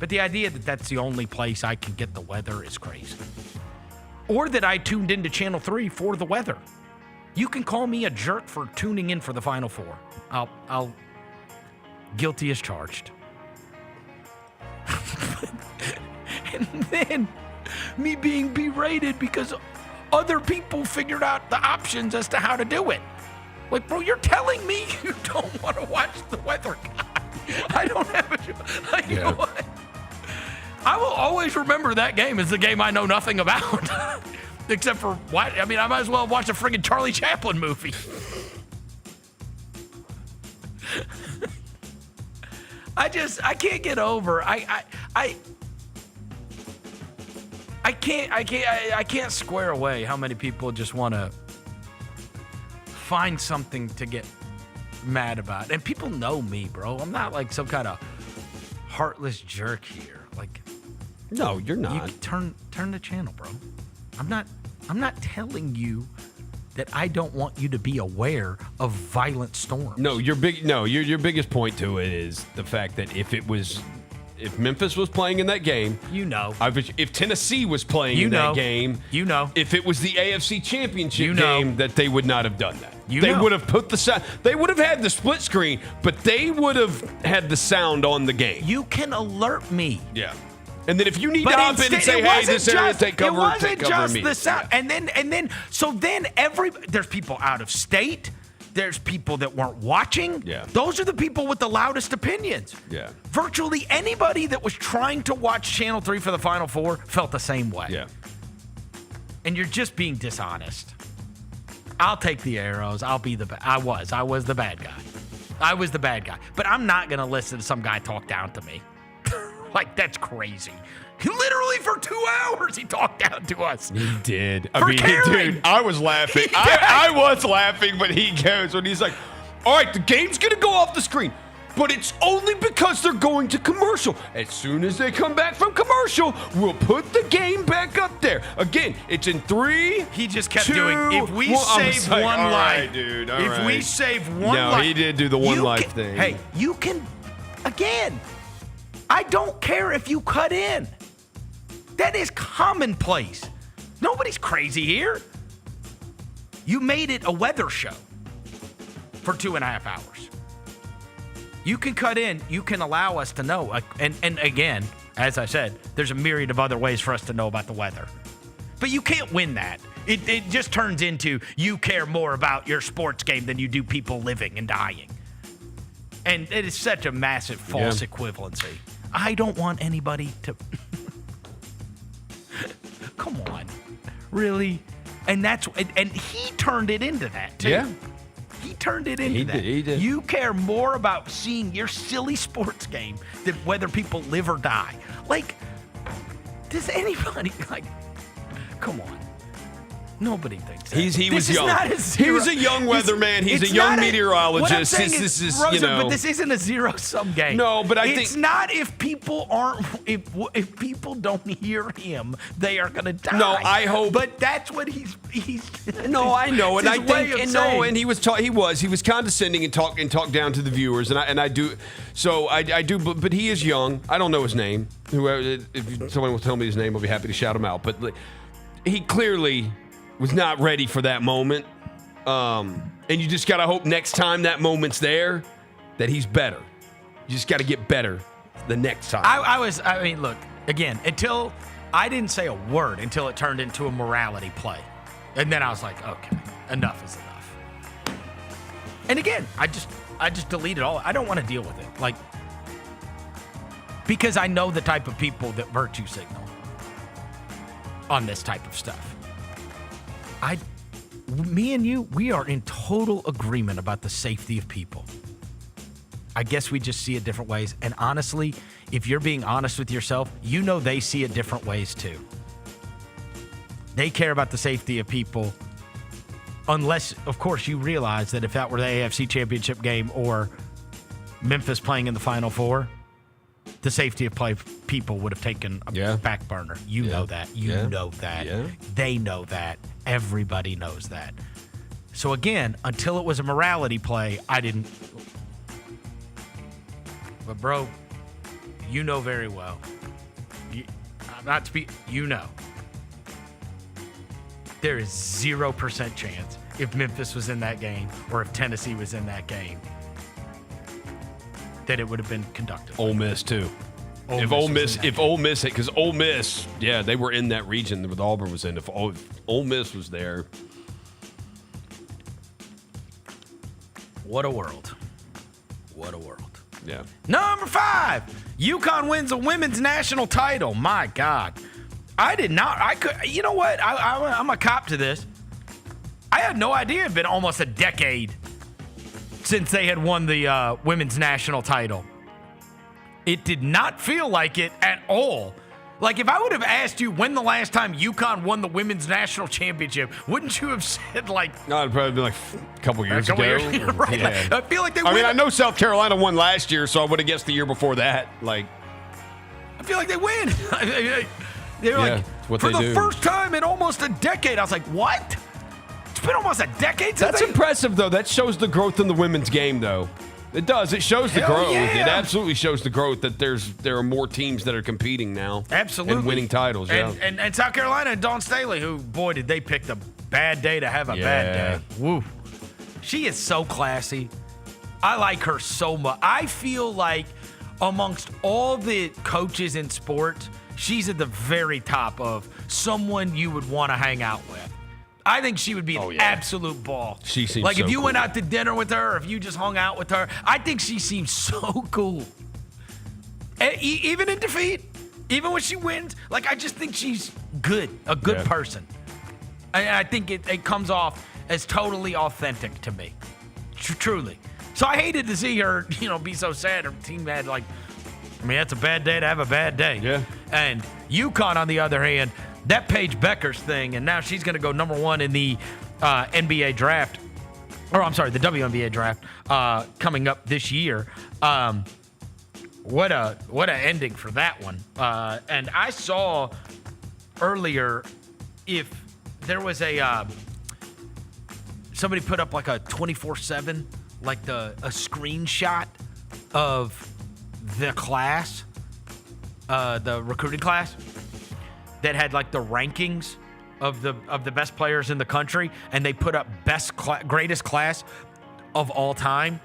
But the idea that that's the only place I can get the weather is crazy. Or that I tuned into Channel 3 for the weather. You can call me a jerk for tuning in for the Final Four. I'll guilty as charged. And then me being berated because other people figured out the options as to how to do it. Like, bro, you're telling me you don't want to watch the weather guy. I don't have a... Like, you know what? I will always remember that game as the game I know nothing about. Except for, what? I mean, I might as well watch a friggin' Charlie Chaplin movie. I can't get over. I can't square away how many people just want to find something to get mad about. And people know me, bro. I'm not like some kind of heartless jerk here. Like, no, you're not. You turn the channel, bro. I'm not telling you that I don't want you to be aware of violent storms. No, your biggest point to it is the fact that if Memphis was playing in that game, if Tennessee was playing in that game, if it was the AFC Championship game, that they would not have done that. They would have put the sound. They would have had the split screen, but they would have had the sound on the game. You can alert me. Yeah. And then if you need to hop in and say, hey, this area, take cover, it wasn't just me. The sound. And then there's people out of state. There's people that weren't watching. Yeah. Those are the people with the loudest opinions. Yeah. Virtually anybody that was trying to watch Channel 3 for the Final Four felt the same way. Yeah. And you're just being dishonest. I'll take the arrows. I was the bad guy. I was the bad guy. But I'm not going to listen to some guy talk down to me. Like, that's crazy. Literally for 2 hours, he talked down to us. He did. Dude, I was laughing. I was laughing when he goes, when he's like, all right, the game's going to go off the screen, but it's only because they're going to commercial. As soon as they come back from commercial, we'll put the game back up there. Again, it's in 3. He just kept doing, if we save one life. Right, dude, if we save one life. No, he did do the one life thing. Hey, you can, again, I don't care if you cut in. That is commonplace. Nobody's crazy here. You made it a weather show for 2.5 hours. You can cut in. You can allow us to know. And again, as I said, there's a myriad of other ways for us to know about the weather. But you can't win that. It just turns into you care more about your sports game than you do people living and dying. And it is such a massive false equivalency. I don't want anybody to... Come on. Really? And he turned it into that, too. Yeah. He turned it into that. He did. You care more about seeing your silly sports game than whether people live or die. Like, does anybody, like, come on. Nobody thinks that. He was young. He was a young weatherman. He's a young meteorologist. What I'm saying this is Rosa, but this isn't a zero-sum game. No, but I think it's not. If people aren't, if people don't hear him, they are going to die. No, I hope. But that's what he's. No, I know, and I think, and he was condescending and talked down to the viewers, and I do. So I do, but he is young. I don't know his name. Whoever, if someone will tell me his name, I'll be happy to shout him out. But he clearly was not ready for that moment. And you just got to hope next time that moment's there that he's better. You just got to get better the next time. I mean, look, again, until I didn't say a word until it turned into a morality play. And then I was like, okay, enough is enough. And again, I just deleted all. I don't want to deal with it. Like, because I know the type of people that virtue signal on this type of stuff. Me and you, we are in total agreement about the safety of people. I guess we just see it different ways. And honestly, if you're being honest with yourself, you know they see it different ways too. They care about the safety of people unless, of course, you realize that if that were the AFC Championship game or Memphis playing in the Final Four, the safety of people would have taken a back burner. You know that. You know that. Yeah. They know that. Everybody knows that. So again, until it was a morality play, I didn't. But bro, you know very well. You know. There is 0% chance if Memphis was in that game or if Tennessee was in that game that it would have been conducted. Ole Miss too. If Ole Miss, because Ole Miss, they were in that region that Auburn was in. If Ole Miss was there, what a world! What a world! Yeah. Number 5, UConn wins a women's national title. My God, I did not. I could. You know what? I'm a cop to this. I had no idea it'd been almost a decade since they had won the women's national title. It did not feel like it at all. Like, if I would have asked you when the last time UConn won the women's national championship, wouldn't you have said, like... No, it'd probably be like a couple years ago. Right. Yeah. I feel like they I know South Carolina won last year, so I would have guessed the year before that. Like, I feel like they win. They're like, what for they the do. first time in almost a decade, I was like, what? It's been almost a decade since That's impressive, though. That shows the growth in the women's game, though. It does. It shows the growth. Yeah. It absolutely shows the growth that there are more teams that are competing now. Absolutely. And winning titles, and South Carolina and Dawn Staley, who, boy, did they pick the bad day to have a bad day. Woo. She is so classy. I like her so much. I feel like amongst all the coaches in sports, she's at the very top of someone you would want to hang out with. I think she would be an absolute ball. She seems like so if you cool. went out to dinner with her, or if you just hung out with her, I think she seems so cool. Even in defeat, even when she wins, like I just think she's good, a good person. And I think it comes off as totally authentic to me, truly. So I hated to see her, be so sad. Her team had that's a bad day to have a bad day. Yeah. And UConn, on the other hand, that Paige Beckers thing, and now she's going to go number 1 in the NBA draft, or I'm sorry, the WNBA draft coming up this year. What a ending for that one. And I saw earlier if there was somebody put up like a 24/7, like a screenshot of the class, the recruiting class, that had like the rankings of the best players in the country, and they put up greatest class of all time.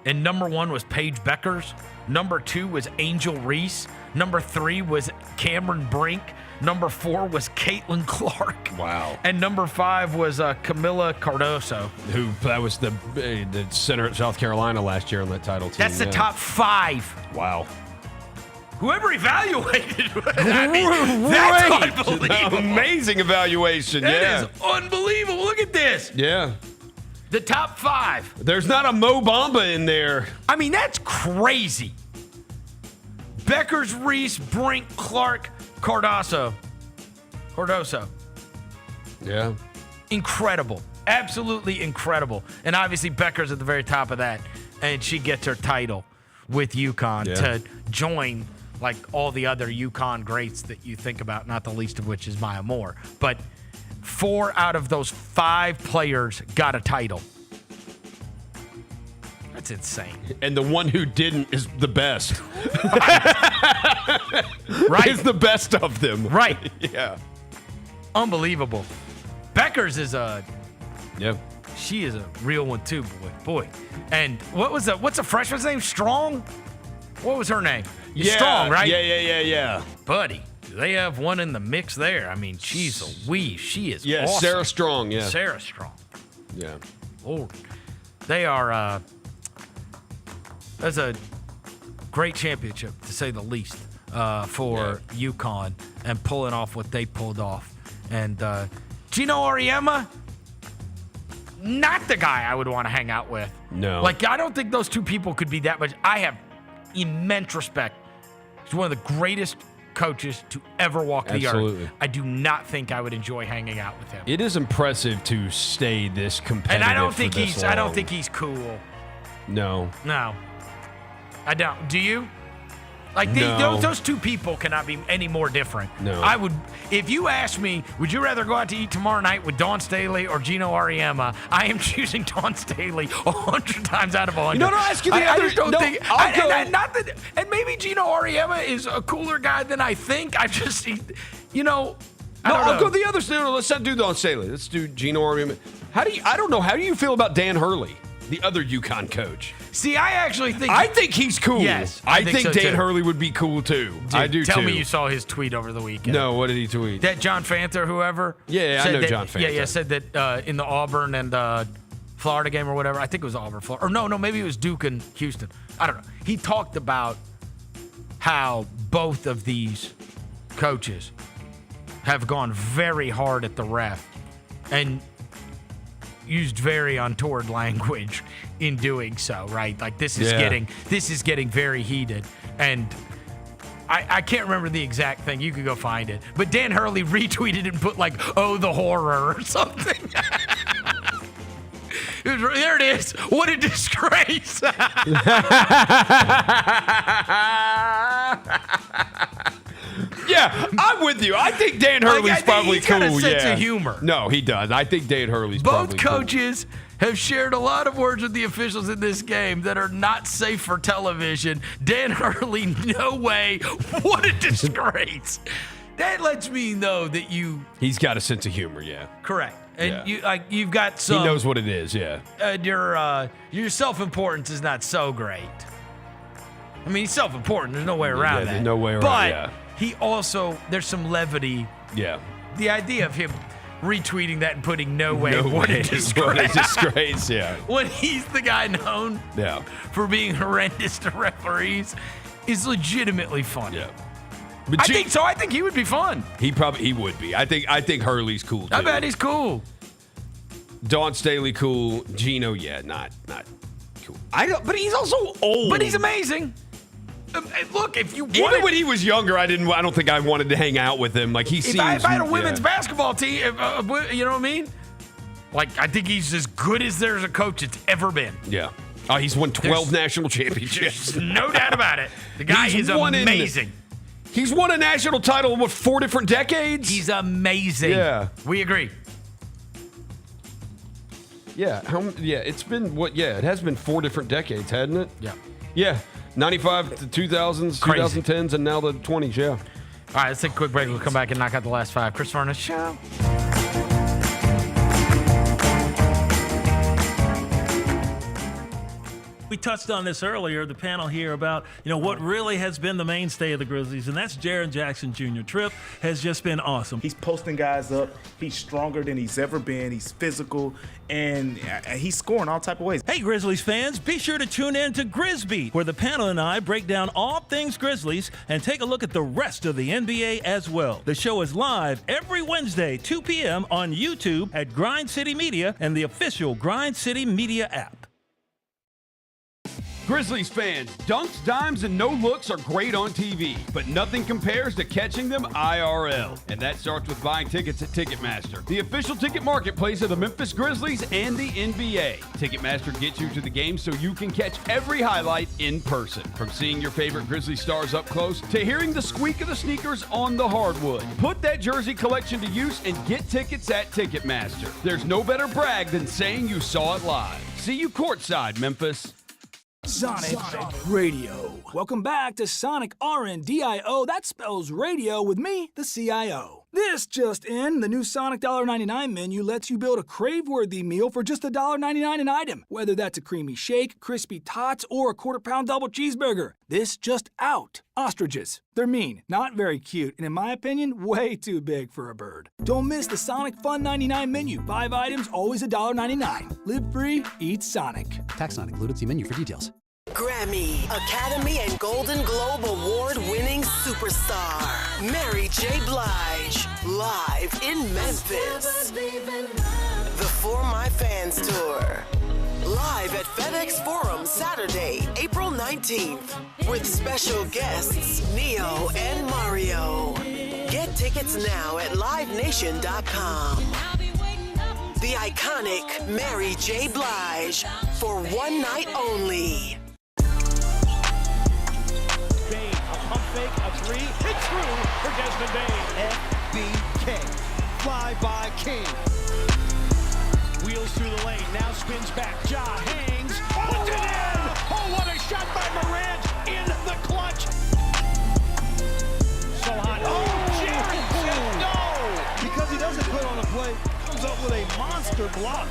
And number 1 was Paige Beckers. Number 2 was Angel Reese. Number 3 was Cameron Brink. Number 4 was Caitlin Clark. Wow. And number 5 was Camila Cardoso. That was the center at South Carolina last year on that title team. That's the top 5. Wow. Whoever evaluated, that's unbelievable. Amazing evaluation, It is unbelievable. Look at this. Yeah. The top 5. There's not a Mo Bamba in there. I mean, that's crazy. Beckers, Reese, Brink, Clark, Cardoso. Yeah. Incredible. Absolutely incredible. And obviously Becker's at the very top of that, and she gets her title with UConn to join like all the other UConn greats that you think about, not the least of which is Maya Moore. But 4 out of those 5 players got a title. That's insane. And the one who didn't is the best. Right. Is the best of them. Right. Yeah. Unbelievable. Becker's is she is a real one too, boy. And what's the freshman's name? Strong? What was her name? Strong, right? Yeah. Buddy, do they have one in the mix there? I mean, she's a weave. She is awesome. Sarah Strong, Sarah Strong. Yeah. Lord. They are that's a great championship, to say the least, for UConn and pulling off what they pulled off. And Gino Auriemma, not the guy I would want to hang out with. No. Like, I don't think those two people could be that much. I have immense respect. He's one of the greatest coaches to ever walk the earth. I do not think I would enjoy hanging out with him. It is impressive to stay this competitive. And I don't think long. he's cool. No. I don't. Do you? Like, those two people cannot be any more different. No. I would, if you ask me, would you rather go out to eat tomorrow night with Dawn Staley or Gino Auriemma? I am choosing Dawn Staley 100 times out of 100. No, I'll ask you the other. I just don't think. I'll go. And maybe Gino Auriemma is a cooler guy than I think. I just, I'll go the other side. Let's not do Dawn Staley. Let's do Gino Auriemma. I don't know. How do you feel about Dan Hurley, the other UConn coach? See, I actually think... I think he's cool. Yes, I think so Dan too. Hurley would be cool, too. Dude, I do, tell too. me you saw his tweet over the weekend. No, what did he tweet? That John Fanther, whoever... Yeah, I know that, John Fanther. Yeah, said that in the Auburn and Florida game or whatever, I think it was Auburn, Florida. Or no, maybe it was Duke and Houston. I don't know. He talked about how both of these coaches have gone very hard at the ref and used very untoward language in doing so, right? Like, this is getting very heated. And I can't remember the exact thing. You could go find it. But Dan Hurley retweeted and put, like, "Oh, the horror" or something. There it is. What a disgrace. Yeah, I'm with you. I think Dan Hurley's probably he's cool. Got a sense of humor. No, he does. I think Dan Hurley's probably cool. Both coaches have shared a lot of words with the officials in this game that are not safe for television. Dan Hurley, no way. What a disgrace. That lets me know that He's got a sense of humor, yeah. Correct. And you've got some... He knows what it is, yeah. Your self-importance is not so great. I mean, he's self-important. There's no way around that. There's no way around But he also, there's some levity. Yeah. The idea of him retweeting that and putting "no way," what a disgrace. What a disgrace, yeah. When he's the guy known for being horrendous to referees is legitimately funny. Yeah. But I think so. I think he would be fun. He would be. I think Hurley's cool too. I bet he's cool. Dawn Staley cool. Gino, not cool. But he's also old. But he's amazing. Look, if you wanted, even when he was younger, I don't think I wanted to hang out with him. Like, he seems. If I had a women's basketball team, you know what I mean? Like, I think he's as good as there's a coach that's ever been. Yeah. Oh, he's won 12 national championships. There's no doubt about it. The guy is amazing. He's won a national title in 4 different decades? He's amazing. Yeah. We agree. Yeah. It's been it has been 4 different decades, hasn't it? Yeah. Yeah. 95 to 2000s, Crazy. 2010s, and now the 20s, yeah. All right, let's take a quick break. We'll come back and knock out the last 5. Chris Vernon Show. We touched on this earlier, the panel here, about what really has been the mainstay of the Grizzlies, and that's Jaren Jackson Jr. Trip has just been awesome. He's posting guys up. He's stronger than he's ever been. He's physical, and he's scoring all type of ways. Hey, Grizzlies fans, be sure to tune in to Grizz Beat, where the panel and I break down all things Grizzlies and take a look at the rest of the NBA as well. The show is live every Wednesday, 2 p.m. on YouTube at Grind City Media and the official Grind City Media app. Grizzlies fans, dunks, dimes, and no-looks are great on TV, but nothing compares to catching them IRL. And that starts with buying tickets at Ticketmaster, the official ticket marketplace of the Memphis Grizzlies and the NBA. Ticketmaster gets you to the game so you can catch every highlight in person. From seeing your favorite Grizzlies stars up close to hearing the squeak of the sneakers on the hardwood. Put that jersey collection to use and get tickets at Ticketmaster. There's no better brag than saying you saw it live. See you courtside, Memphis. Sonic Radio. Welcome back to Sonic RNDIO. That spells radio with me, the CIO. This just in, the new Sonic $1.99 menu lets you build a crave-worthy meal for just $1.99 an item. Whether that's a creamy shake, crispy tots, or a quarter-pound double cheeseburger. This just out. Ostriches. They're mean, not very cute, and in my opinion, way too big for a bird. Don't miss the Sonic Fun 99 menu. 5 items, always $1.99. Live free, eat Sonic. Tax not included. See menu for details. Grammy, Academy, and Golden Globe Award-winning superstar Mary J. Blige, live in Memphis. The For My Fans Tour, live at FedEx Forum Saturday, April 19th, with special guests Neo and Mario. Get tickets now at livenation.com. The iconic Mary J. Blige, for one night only. Fake, a three, it's true for Desmond Bain. FBK, fly by King. Wheels through the lane, now spins back. Ja hangs, puts it in! Oh, what a shot by Morant in the clutch. So hot. Oh, Jerry said no! Because he doesn't put on a play, comes up with a monster block.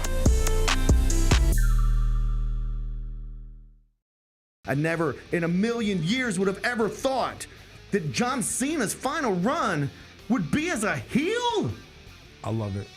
I never in a million years would have ever thought that John Cena's final run would be as a heel. I love it.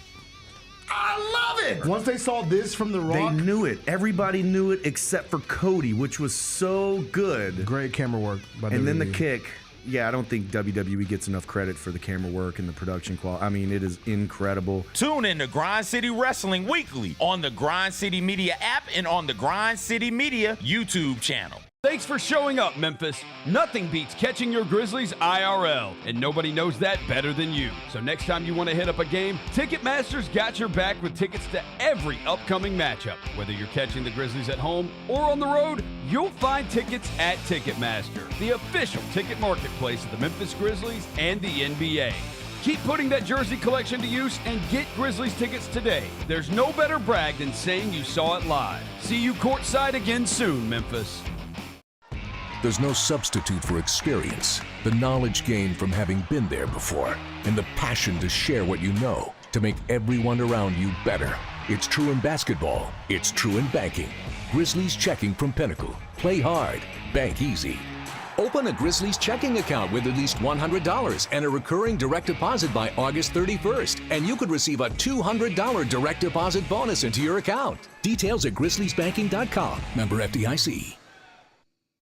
I love it. Once they saw this from The Rock, they knew it. Everybody knew it except for Cody, which was so good. Great camera work by WWE. And then the kick. Yeah, I don't think WWE gets enough credit for the camera work and the production quality. I mean, it is incredible. Tune in to Grind City Wrestling weekly on the Grind City Media app and on the Grind City Media YouTube channel. Thanks for showing up, Memphis. Nothing beats catching your Grizzlies IRL, and nobody knows that better than you. So next time you want to hit up a game, Ticketmaster's got your back with tickets to every upcoming matchup. Whether you're catching the Grizzlies at home or on the road, you'll find tickets at Ticketmaster, the official ticket marketplace of the Memphis Grizzlies and the NBA. Keep putting that jersey collection to use and get Grizzlies tickets today. There's no better brag than saying you saw it live. See you courtside again soon, Memphis. There's no substitute for experience, the knowledge gained from having been there before, and the passion to share what you know to make everyone around you better. It's true in basketball. It's true in banking. Grizzlies Checking from Pinnacle. Play hard. Bank easy. Open a Grizzlies checking account with at least $100 and a recurring direct deposit by August 31st, and you could receive a $200 direct deposit bonus into your account. Details at grizzliesbanking.com. Member FDIC.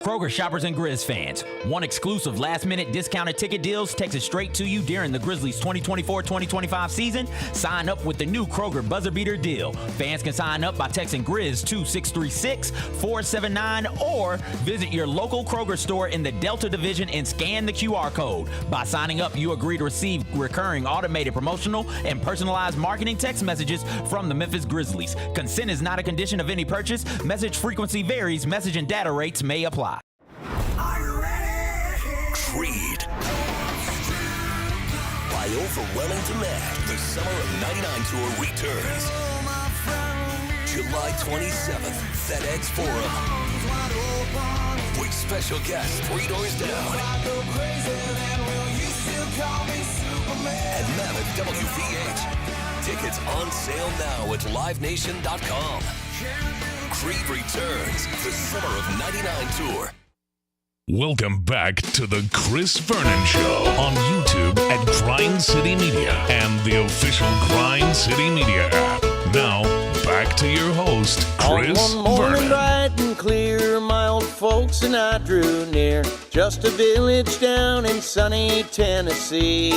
Kroger shoppers and Grizz fans, want exclusive last-minute discounted ticket deals texted straight to you during the Grizzlies 2024-2025 season? Sign up with the new Kroger Buzzer Beater deal. Fans can sign up by texting Grizz to 636-479 or visit your local Kroger store in the Delta Division and scan the QR code. By signing up, you agree to receive recurring automated promotional and personalized marketing text messages from the Memphis Grizzlies. Consent is not a condition of any purchase. Message frequency varies. Message and data rates may apply. Creed. By overwhelming demand, the Summer of '99 tour returns. July 27th, FedEx Forum. With special guests 3 doors down. And Mammoth WVH. Tickets on sale now at livenation.com. Creed returns, the Summer of '99 tour. Welcome back to the Chris Vernon Show on YouTube at Grind City Media and the official Grind City Media app. Now, back to your host, Chris On one morning Vernon. bright and clear, my old folks and I drew near, just a village down in sunny Tennessee.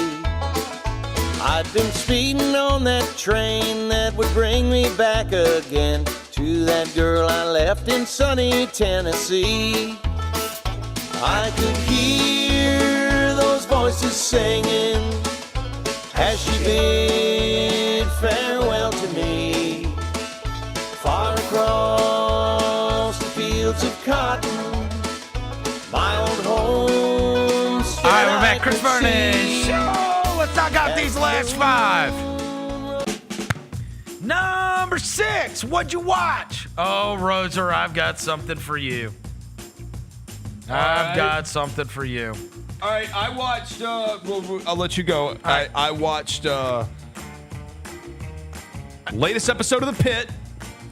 I'd been speeding on that train that would bring me back again to to that girl I left in sunny Tennessee. I could hear those voices singing as she bid farewell to me. Far across the fields of cotton, my old home. All right, we're back. Chris Vernon Show. Let's knock out these last 5. Number 6, what'd you watch? Oh, Roser, I've got something for you. I've got something for you. All right, I watched, I'll let you go. Right. I watched latest episode of The Pitt.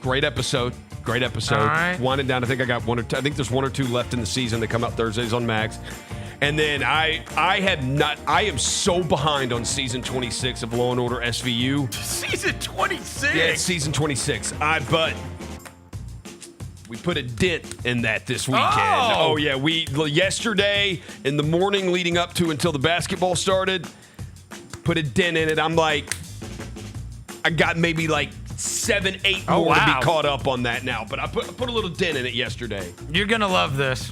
Great episode. All right. Winding down. I think I got one or two. I think there's 1 or 2 left in the season that come out Thursdays on Max. And then I am so behind on season 26 of Law & Order SVU. Season 26? Yeah, it's season 26. But we put a dent in that this weekend. Oh yeah, yesterday in the morning leading up to until the basketball started, put a dent in it. I'm like, I got maybe like 7, 8 more to be caught up on that now. But I put a little dent in it yesterday. You're gonna love this.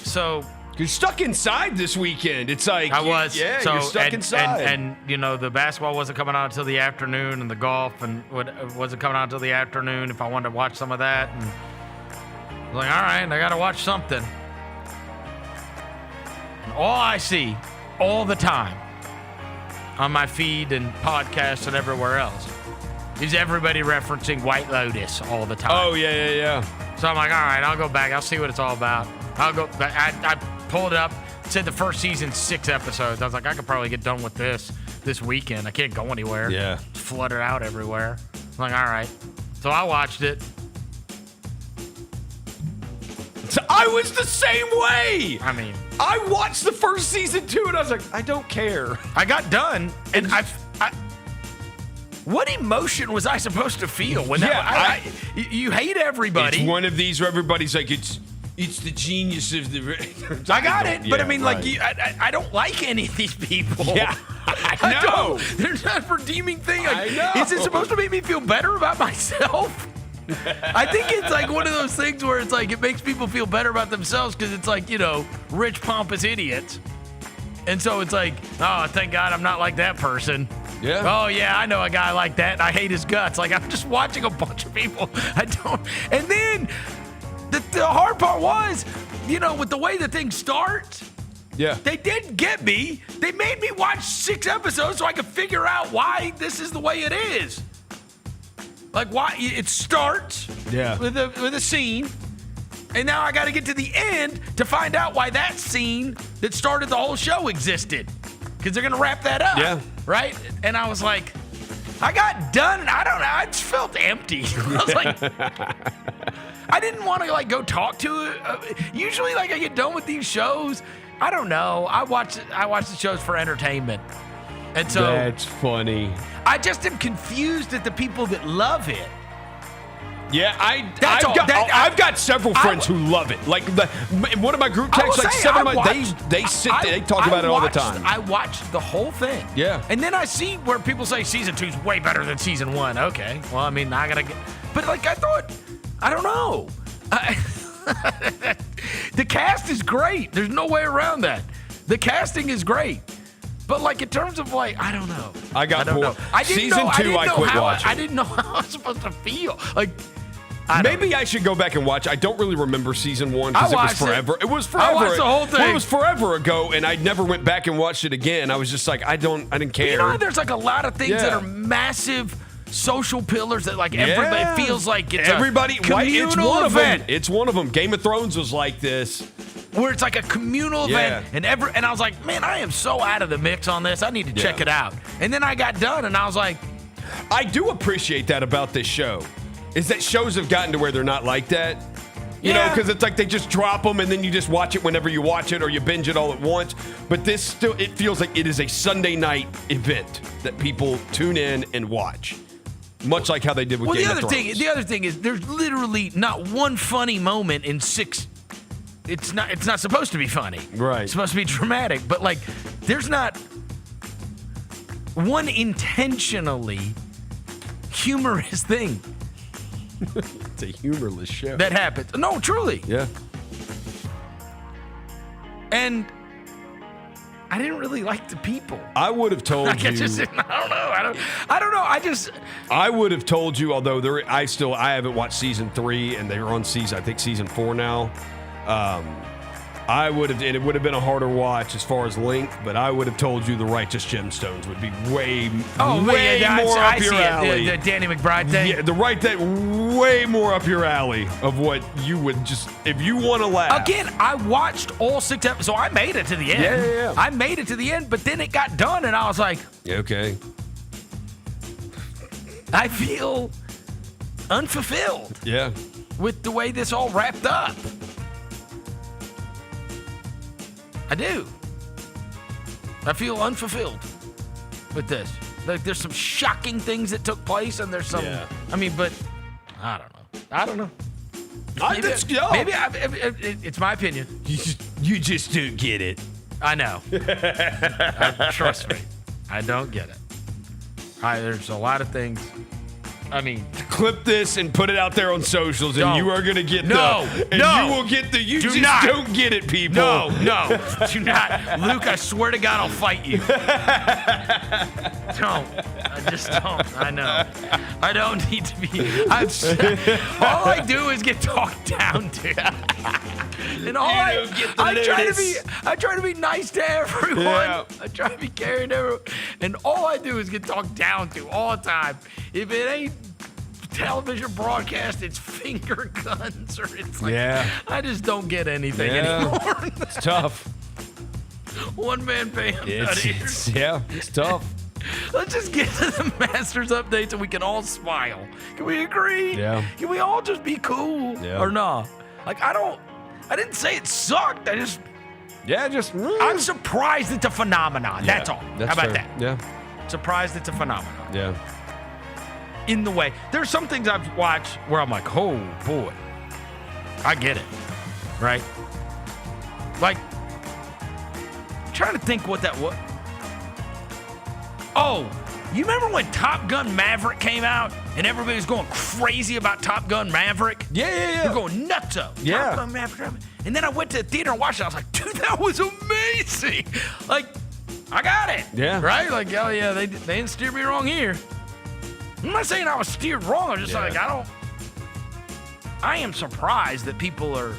So you're stuck inside this weekend. It's like I was. Yeah, so, you're stuck inside. And you know the basketball wasn't coming out until the afternoon, and the golf wasn't coming out until the afternoon. If I wanted to watch some of that, and I was like, all right, I got to watch something. And all I see all the time on my feed and podcasts and everywhere else is everybody referencing White Lotus all the time. Oh yeah. So I'm like, all right, I'll go back. I'll see what it's all about. I'll go. I pulled it up. It said the first season 6 episodes. I was like, I could probably get done with this weekend. I can't go anywhere. Yeah. It's flooded out everywhere. I'm like, all right. So I watched it. So I was the same way. I mean, I watched the first season too, and I was like, I don't care. I got done, and I what emotion was I supposed to feel when that? You hate everybody. It's one of these where everybody's like, it's the genius of the. I got it, but I mean, like, I don't like any of these people. Yeah, I know. There's not a redeeming thing. Like, I know. Is it supposed to make me feel better about myself? I think it's like one of those things where it's like it makes people feel better about themselves because it's like, you know, rich, pompous idiots. And so it's like, oh, thank God I'm not like that person. Yeah. Oh, yeah, I know a guy like that, and I hate his guts. Like, I'm just watching a bunch of people. I don't. And then the hard part was, you know, with the way the thing starts, yeah, they did get me. They made me watch 6 episodes so I could figure out why this is the way it is. Like, why it starts with a scene, and now I got to get to the end to find out why that scene that started the whole show existed. Because they're going to wrap that up. Yeah. Right? And I was like, I got done, and I don't know, I just felt empty. I was like, I didn't want to, like, go talk to it. Usually, like, I get done with these shows. I don't know. I watch the shows for entertainment. And so that's funny. I just am confused at the people that love it. Yeah, I've got several friends who love it. Like one of my group texts, like 7 of my they talk about it all the time. I watched the whole thing. Yeah, and then I see where people say season 2's way better than season 1. Okay, well, I mean, I gotta get, but like I thought, I don't know. The cast is great. There's no way around that. The casting is great. But like in terms of like, I don't know. I got bored. Season 2, I quit watching. I didn't know how I was supposed to feel. Like, maybe I should go back and watch. I don't really remember season 1 because it was forever. It was forever. I watched the whole thing. Well, it was forever ago, and I never went back and watched it again. I was just like, I didn't care. But you know, there's like a lot of things that are massive social pillars that like everybody feels like it's everybody. A communal it's one event. of them. It's one of them. Game of Thrones was like this, where it's like a communal event, and I was like, man, I am so out of the mix on this. I need to check it out. And then I got done, and I was like, I do appreciate that about this show, is that shows have gotten to where they're not like that. You know, because it's like they just drop them and then you just watch it whenever you watch it or you binge it all at once. But this still, it feels like it is a Sunday night event that people tune in and watch. Much like how they did with Game of Thrones. The other thing is there's literally not one funny moment in 6. It's not supposed to be funny. Right. It's supposed to be dramatic. But like there's not one intentionally humorous thing It's a humorless show. that happens. No, truly. Yeah. And I didn't really like the people. I would have told Like, you. I don't know. I would have told you, although I haven't watched season 3, and they're on season 4 now. I would have, and it would have been a harder watch as far as length, but I would have told you the Righteous Gemstones would be way more up your alley. The Danny McBride thing. Yeah, way more up your alley of what you would just, if you want to laugh. Again, I watched all 6 episodes, so I made it to the end. Yeah. I made it to the end, but then it got done, and I was like, Okay. I feel unfulfilled Yeah. with the way this all wrapped up. I do. I feel unfulfilled with this. Like, there's some shocking things that took place, and there's some. Yeah. I mean, but I don't know. Maybe it's my opinion. You just don't get it. I know. Trust me, I don't get it. There's a lot of things. I mean, clip this and put it out there on socials, and Don't. you are going to get No, you will get the. You Do just not. don't get it, people. no, do not, Luke. I swear to God, I'll fight you. Don't. I just don't. I know. I don't need to be. All I do is get talked down to. And I try to be nice to everyone. Yeah. I try to be caring to everyone. And all I do is get talked down to all the time. If it ain't television broadcast, it's finger guns, or it's like, Yeah. I just don't get anything anymore. It's tough. One man band. It's tough. Let's just get to the Masters updates and we can all smile. Can we agree? Yeah. Can we all just be cool? Yeah. Or not? Like, I didn't say it sucked. I'm surprised it's a phenomenon. Yeah, That's all. that's How about fair. that? Yeah. Surprised it's a phenomenon. Yeah. In the way. There's some things I've watched where I'm like, oh boy, I get it. Right? Like, I'm trying to think what that was. Oh, you remember when Top Gun Maverick came out and everybody was going crazy about Top Gun Maverick? Yeah. They're going nutso. Yeah. Top Gun Maverick. And then I went to the theater and watched it. I was like, dude, that was amazing. Like, I got it. Yeah. Right? Like, oh yeah, they didn't steer me wrong here. I'm not saying I was steered wrong. I'm just like, I am surprised that people are.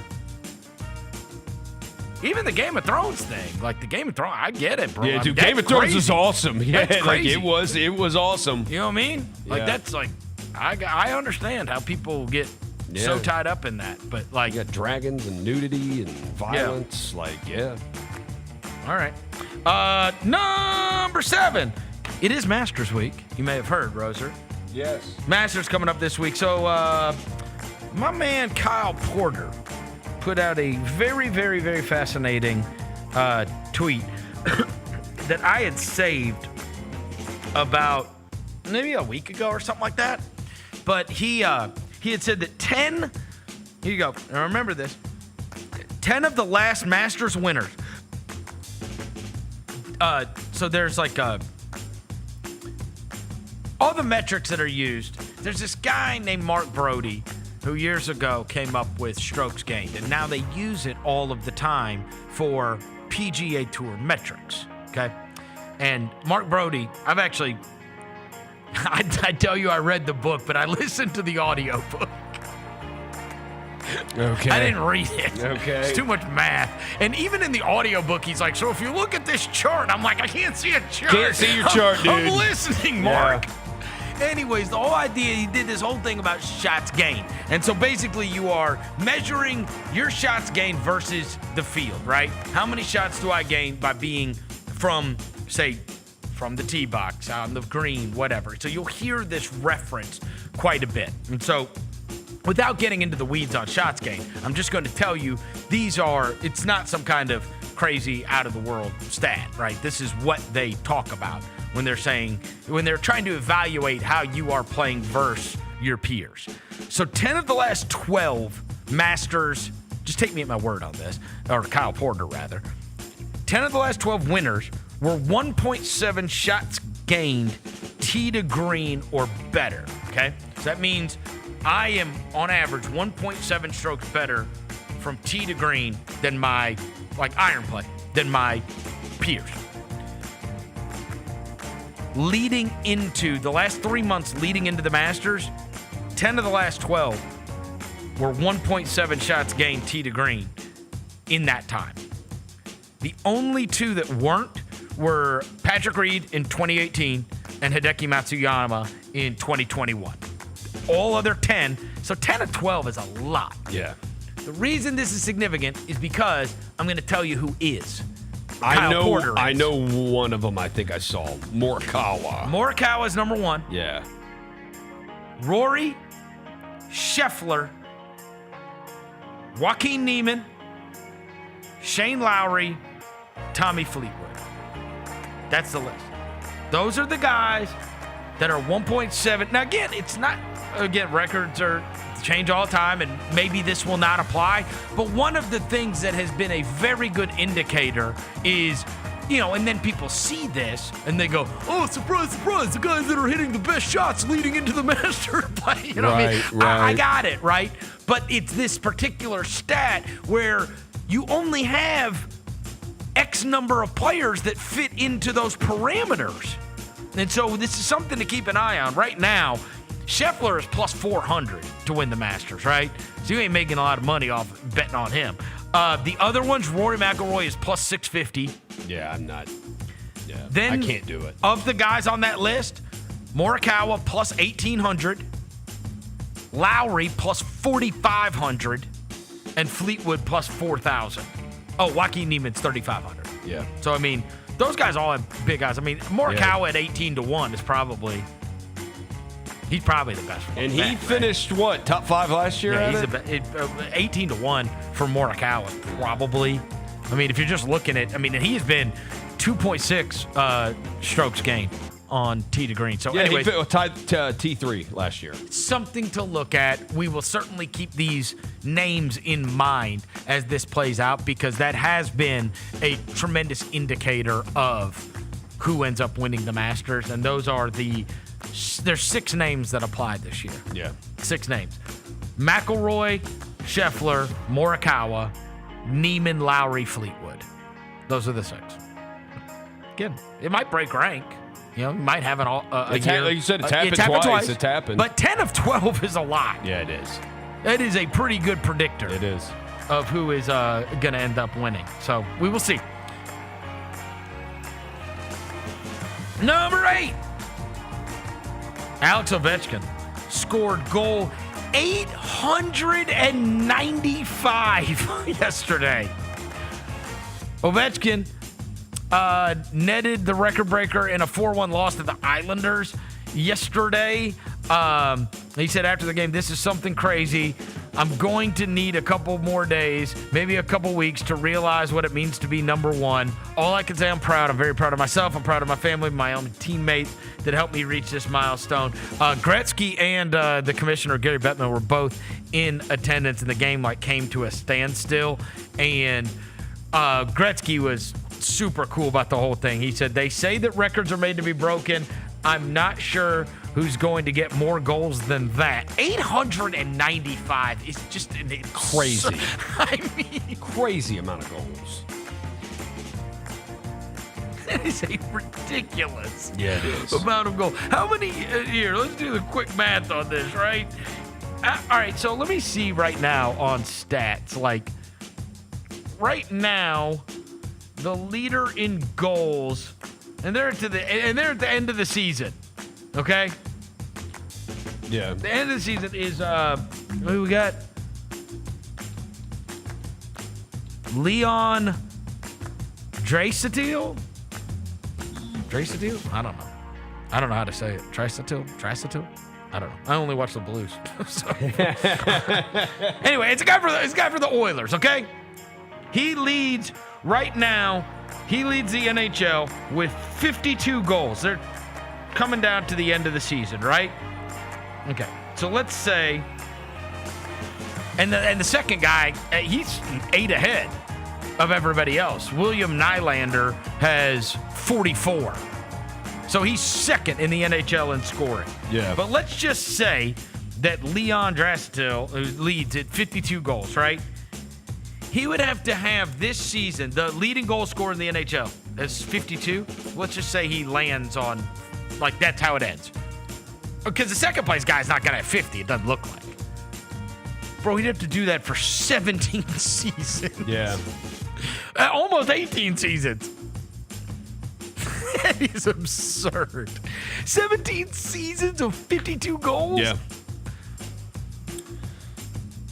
Even the Game of Thrones thing, like the Game of Thrones, I get it, bro. Yeah, dude, That's Game of Thrones crazy. is awesome. Yeah, That's like crazy. it was awesome. You know what I mean? Like, Yeah. that's like, I understand how people get so Yeah. tied up in that, but like, You got dragons and nudity and violence. all right. Number 7. It is Masters Week. You may have heard, Roser. Yes. Masters coming up this week. So, my man Kyle Porter put out a very, very, very fascinating tweet that I had saved about maybe a week ago or something like that. But he had said that 10, here you go, now remember this, 10 of the last Masters winners. So there's like all the metrics that are used. There's this guy named Mark Brody who years ago came up with strokes gained, and now they use it all of the time for PGA Tour metrics, okay? And Mark Brody, I've actually, I tell you I read the book, but I listened to the audio book. Okay. I didn't read it. Okay. It's too much math. And even in the audiobook, he's like, so if you look at this chart, I'm like, I can't see a chart. Can't see your chart, dude. I'm listening, Mark. Anyways, the whole idea, he did this whole thing about shots gained. And so basically you are measuring your shots gained versus the field, right? How many shots do I gain by being from, say, from the tee box, on the green, whatever. So you'll hear this reference quite a bit. And so without getting into the weeds on shots gained, I'm just going to tell you it's not some kind of crazy out of the world stat, right? This is what they talk about when they're trying to evaluate how you are playing versus your peers. So 10 of the last 12 Masters, just take me at my word on this, or Kyle Porter rather, 10 of the last 12 winners were 1.7 shots gained tee to green or better, okay? okay? So that means I am, on average, 1.7 strokes better from tee to green than my, iron play, than my peers. Leading into the last 3 months leading into the Masters, 10 of the last 12 were 1.7 shots gained tee to green in that time. The only two that weren't were Patrick Reed in 2018 and Hideki Matsuyama in 2021. All other 10, so 10 of 12 is a lot. Yeah. The reason this is significant is because I'm going to tell you who is. I know one of them. I think I saw Morikawa. Morikawa is number one. Yeah. Rory, Scheffler, Joaquin Niemann, Shane Lowry, Tommy Fleetwood. That's the list. Those are the guys that are 1.7. Now, again, it's not, records are change all the time, and maybe this will not apply. But one of the things that has been a very good indicator is, and then people see this and they go, oh, surprise, surprise, the guys that are hitting the best shots leading into the Master play. Right. I got it, right? But it's this particular stat where you only have X number of players that fit into those parameters. And so this is something to keep an eye on. Right now, Scheffler is plus 400 to win the Masters, right? So you ain't making a lot of money off betting on him. The other ones, Rory McIlroy is plus 650. Yeah, I'm not. Yeah, then, I can't do it. Of the guys on that list, Morikawa plus 1,800, Lowry plus 4,500, and Fleetwood plus 4,000. Oh, Joaquin Niemann's 3,500. Yeah. So, I mean, those guys all have big guys. I mean, Morikawa at 18-1 is probably... He's probably the best one. And he finished, what, top 5 last year? Yeah, he's 18-1 for Morikawa, probably. I mean, if you're just looking at, he has been 2.6 strokes gained on tee to green. So, anyways, he tied T3 last year. Something to look at. We will certainly keep these names in mind as this plays out, because that has been a tremendous indicator of who ends up winning the Masters. And those are there's 6 names that applied this year. Yeah. 6 names. McIlroy, Scheffler, Morikawa, Niemann, Lowry, Fleetwood. Those are the 6. Again, it might break rank. You might have a year. Like you said, it's happened twice. It's happened. But 10 of 12 is a lot. Yeah, it is. It is a pretty good predictor. It is. Of who is going to end up winning. So we will see. Number 8. Alex Ovechkin scored goal 895 yesterday. Ovechkin netted the record breaker in a 4-1 loss to the Islanders yesterday. He said after the game, "This is something crazy. I'm going to need a couple more days, maybe a couple weeks, to realize what it means to be number one. All I can say, I'm proud. I'm very proud of myself. I'm proud of my family, my own teammates that helped me reach this milestone." Gretzky and the commissioner, Gary Bettman, were both in attendance, and the game came to a standstill. And Gretzky was super cool about the whole thing. He said, "They say that records are made to be broken. I'm not sure who's going to get more goals than that." 895 is just crazy. I mean, crazy amount of goals. That is a ridiculous amount of goals. How many here? Let's do the quick math on this, right? All right, so let me see right now on stats. Right now, the leader in goals, and they're at the end of the season. Okay? Yeah. The end of the season is who we got? Leon Draisaitl? I don't know. I don't know how to say it. Draisaitl? I don't know. I only watch the Blues. Anyway, it's a guy for the Oilers, okay? He leads right now. He leads the NHL with 52 goals. They're coming down to the end of the season, right? Okay. So let's say, and the second guy, he's 8 ahead of everybody else. William Nylander has 44. So he's second in the NHL in scoring. Yeah. But let's just say that Leon Draisaitl, who leads at 52 goals, right? He would have to have this season, the leading goal scorer in the NHL is 52. Let's just say he lands on, like, that's how it ends. Because the second place guy's not going to have 50, it doesn't look like. Bro, he'd have to do that for 17 seasons. Yeah. Almost 18 seasons. That is absurd. 17 seasons of 52 goals? Yeah.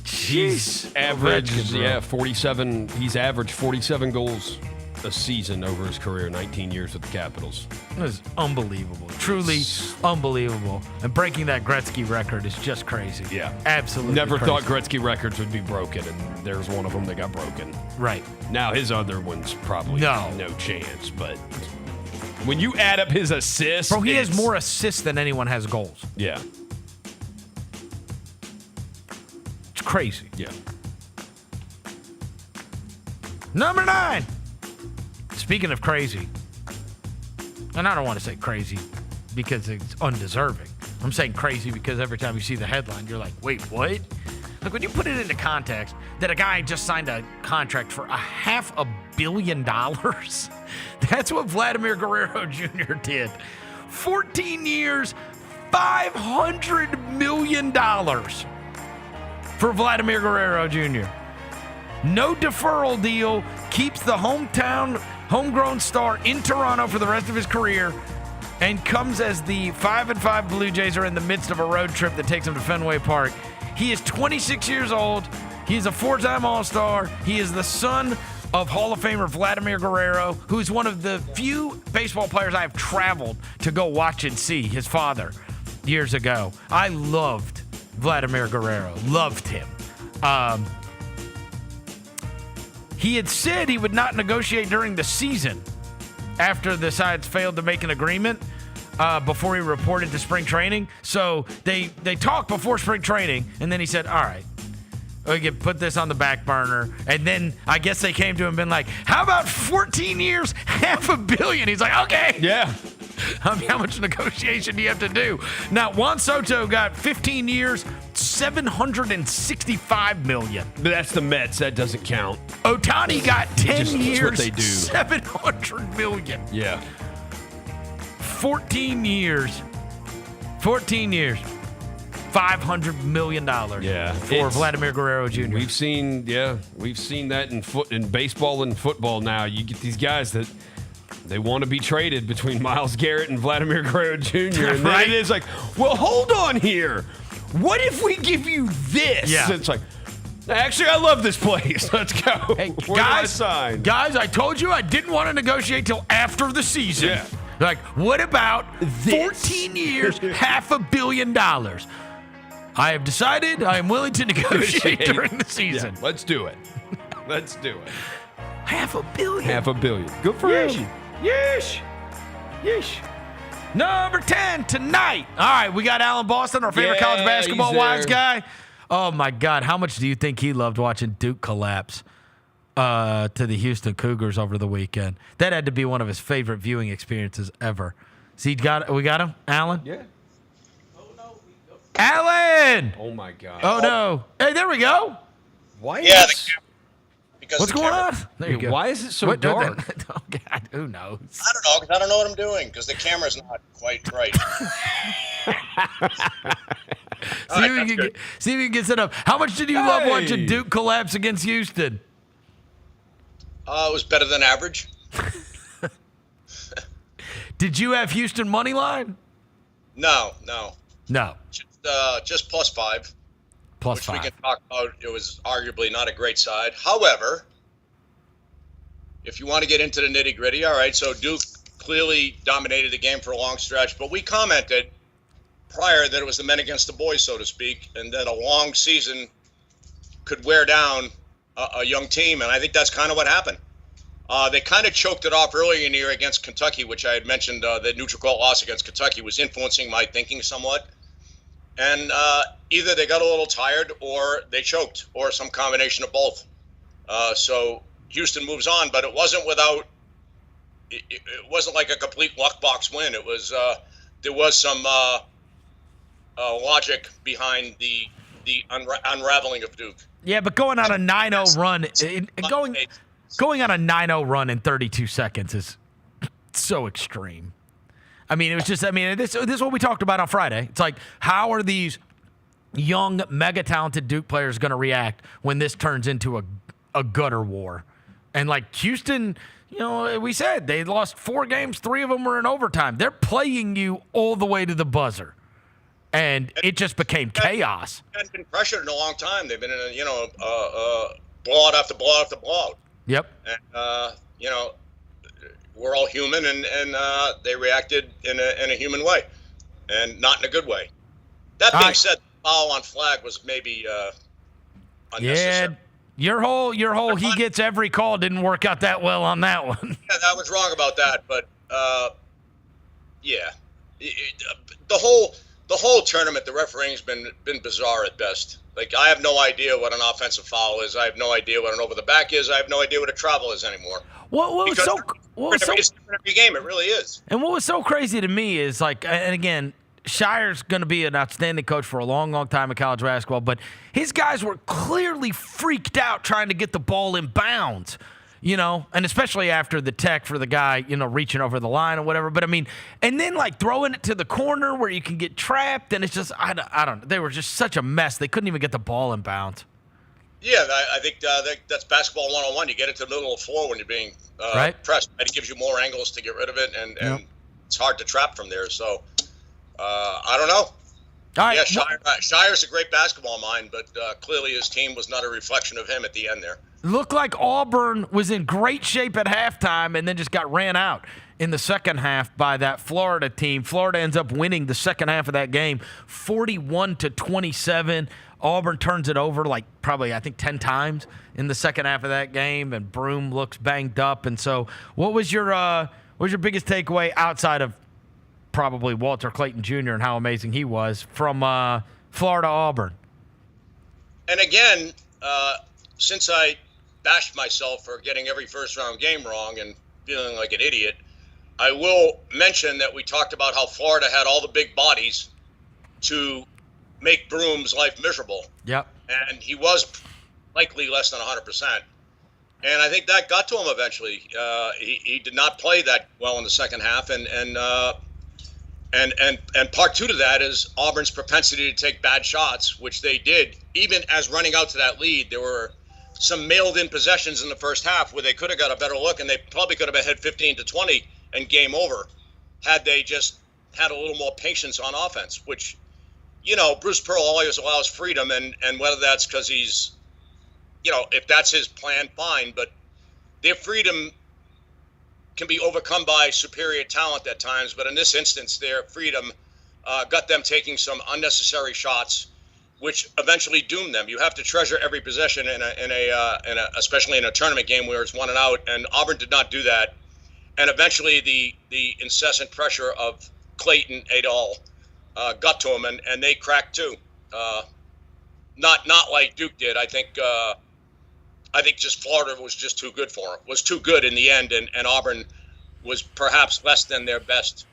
He's averaged, Ovechkin, 47. He's averaged 47 goals a season over his career, 19 years with the Capitals. That is unbelievable. Truly unbelievable. And breaking that Gretzky record is just crazy. Yeah. Absolutely Never crazy. thought Gretzky records would be broken, and there's one of them that got broken. Right. Now, his other one's probably No chance, but when you add up his assists... Bro, he has more assists than anyone has goals. Yeah. It's crazy. Yeah. Number 9. Speaking of crazy, and I don't want to say crazy because it's undeserving. I'm saying crazy because every time you see the headline, you're like, wait, what? Like, when you put it into context that a guy just signed a contract for $500 million, that's what Vladimir Guerrero Jr. did. 14 years, $500 million for Vladimir Guerrero Jr. No deferral deal, keeps the homegrown star in Toronto for the rest of his career, and comes as the 5-5 Blue Jays are in the midst of a road trip that takes them to Fenway Park. He is 26 years old. He is a 4-time All-Star. He is the son of Hall of Famer Vladimir Guerrero, who is one of the few baseball players I have traveled to go watch and see, his father, years ago. I loved Vladimir Guerrero. Loved him. He had said he would not negotiate during the season after the sides failed to make an agreement before he reported to spring training. So they talked before spring training, and then he said, all right, we can put this on the back burner. And then I guess they came to him and been like, how about 14 years, $500 million? He's like, okay. Yeah. I mean, how much negotiation do you have to do? Now, Juan Soto got 15 years, $765 million. But that's the Mets. That doesn't count. Ohtani got 10 years, what they do. $700 million. Yeah. 14 years, $500 million. Yeah. For Vladimir Guerrero Jr. We've seen that in baseball and football now. You get these guys that they want to be traded between Myles Garrett and Vladimir Guerrero Jr. And Right. then it's like, well, hold on here. What if we give you this? Yeah. It's like, actually, I love this place. Let's go. Hey, Where do I guys, sign? I told you I didn't want to negotiate till after the season. Yeah. Like, what about This. 14 years, $500 million? I have decided I am willing to negotiate during the season. Yeah, let's do it. Let's do it. $500 million. $500 million. Good for him. Yeesh. Number 10 tonight. All right, we got Alan Boston, our favorite college basketball he's wise there. guy. Oh, my God. How much do you think he loved watching Duke collapse to the Houston Cougars over the weekend? That had to be one of his favorite viewing experiences ever. See, we got him, Alan? Yeah. Alan! Oh, my God. Oh, no. Hey, there we go. Why Yeah, is because What's the going camera- on? There you go. Why is it so What- dark? Oh, God. Who knows? I don't know, because I don't know what I'm doing, because the camera's not quite right. See if we can get set up. How much did you love Hey. watching Duke collapse against Houston? It was better than average. Did you have Houston money line? No. No. Just +5. Plus which 5. we can talk about. It was arguably not a great side. However, if you want to get into the nitty gritty, all right, so Duke clearly dominated the game for a long stretch, but we commented prior that it was the men against the boys, so to speak, and that a long season could wear down a young team, and I think that's kind of what happened. They kind of choked it off earlier in the year against Kentucky, which I had mentioned the neutral court loss against Kentucky was influencing my thinking somewhat. And either they got a little tired or they choked or some combination of both. So Houston moves on, but it wasn't without it wasn't like a complete luck box win. It was there was some logic behind the unraveling of Duke. Yeah, but going on a 9-0 run, going on a 9-0 run in 32 seconds is so extreme. I mean, it was just, this is what we talked about on Friday. It's like, how are these young, mega-talented Duke players going to react when this turns into a gutter war? And, like, Houston, we said they lost 4 games. 3 of them were in overtime. They're playing you all the way to the buzzer. And it just became chaos. They hadn't been pressured in a long time. They've been in a, blowout after blowout after blowout. Yep. And, we're all human, and they reacted in a human way, and not in a good way. That being said, the foul on Flag was maybe unnecessary. Yeah, your whole he gets every call didn't work out that well on that one. Yeah, I was wrong about that, but the whole tournament, the refereing's been bizarre at best. Like, I have no idea what an offensive foul is. I have no idea what an over the back is. I have no idea what a travel is anymore. It's every game, it really is. And what was so crazy to me is, like, and again, Shire's going to be an outstanding coach for a long, long time in college basketball, but his guys were clearly freaked out trying to get the ball in bounds, and especially after the tech for the guy, reaching over the line or whatever. But, and then, like, throwing it to the corner where you can get trapped, and it's just, I don't know. They were just such a mess. They couldn't even get the ball in bounds. Yeah, I think that's basketball 101. You get it to the middle of the floor when you're being pressed. And it gives you more angles to get rid of it, and it's hard to trap from there. So, I don't know. All right. Yeah, Shire's a great basketball mind, but clearly his team was not a reflection of him at the end there. Looked like Auburn was in great shape at halftime and then just got ran out in the second half by that Florida team. Florida ends up winning the second half of that game, 41-27. Auburn turns it over probably 10 times in the second half of that game, and Broom looks banged up. And so, what was your biggest takeaway outside of probably Walter Clayton Jr. and how amazing he was from Florida-Auburn? And again, since I bashed myself for getting every first-round game wrong and feeling like an idiot, I will mention that we talked about how Florida had all the big bodies to make Broom's life miserable. Yep. And he was likely less than 100%. And I think that got to him eventually. He did not play that well in the second half, and part two to that is Auburn's propensity to take bad shots, which they did. Even as running out to that lead, there were some mailed-in possessions in the first half where they could have got a better look, and they probably could have been ahead 15-20 and game over had they just had a little more patience on offense, which, Bruce Pearl always allows freedom, and whether that's because he's, if that's his plan, fine, but their freedom can be overcome by superior talent at times. But in this instance, their freedom got them taking some unnecessary shots, which eventually doomed them. You have to treasure every possession especially in a tournament game where it's 1 and out, and Auburn did not do that. And eventually the incessant pressure of Clayton et al. Got to them, and they cracked too. Not like Duke did. I think just Florida was just too good for them. Was too good in the end, and Auburn was perhaps less than their best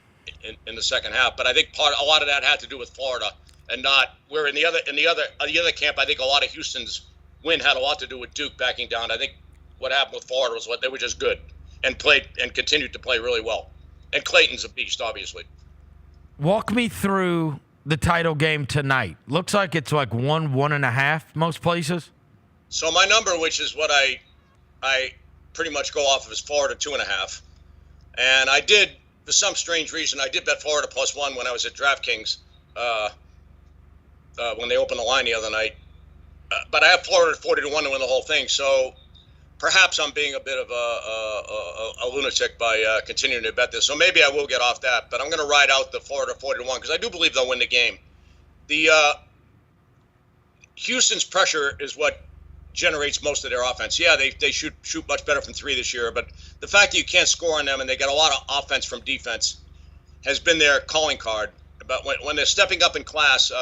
in the second half. But I think a lot of that had to do with Florida, and not where in the other camp. I think a lot of Houston's win had a lot to do with Duke backing down. I think what happened with Florida was they were just good and played and continued to play really well. And Clayton's a beast, obviously. Walk me through the title game tonight. Looks like it's 1.5 most places. So my number, which is what I pretty much go off of, is Florida 2.5. And I did, for some strange reason, I did bet Florida +1 when I was at DraftKings when they opened the line the other night. But I have Florida 40-1 to win the whole thing. So perhaps I'm being a bit of a lunatic by continuing to bet this. So maybe I will get off that. But I'm going to ride out the Florida 40-1 because I do believe they'll win the game. The Houston's pressure is what generates most of their offense. Yeah, they shoot much better from three this year, but the fact that you can't score on them and they get a lot of offense from defense has been their calling card. But when they're stepping up in class,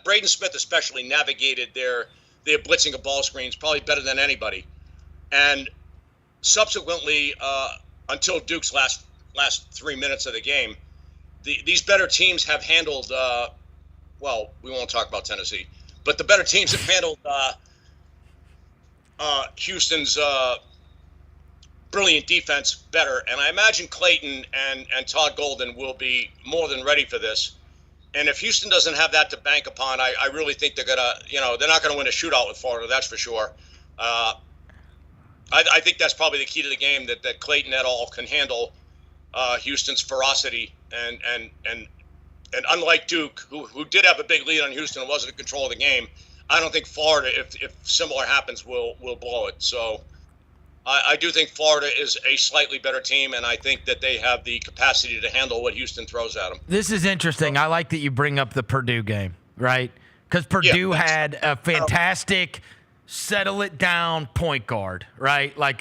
Braden Smith especially navigated their blitzing of ball screens probably better than anybody. And subsequently, until Duke's last 3 minutes of the game, these better teams have handled. Well, we won't talk about Tennessee, but the better teams have handled Houston's brilliant defense better. And I imagine Clayton and Todd Golden will be more than ready for this. And if Houston doesn't have that to bank upon, I really think they're not gonna win a shootout with Florida. That's for sure. I think that's probably the key to the game, that Clayton et al. Can handle Houston's ferocity, and unlike Duke, who did have a big lead on Houston and wasn't in control of the game, I don't think Florida, if similar happens, will blow it. So I do think Florida is a slightly better team, and I think that they have the capacity to handle what Houston throws at them. This is interesting. I like that you bring up the Purdue game, right? Because Purdue had a fantastic settle it down point guard, right? Like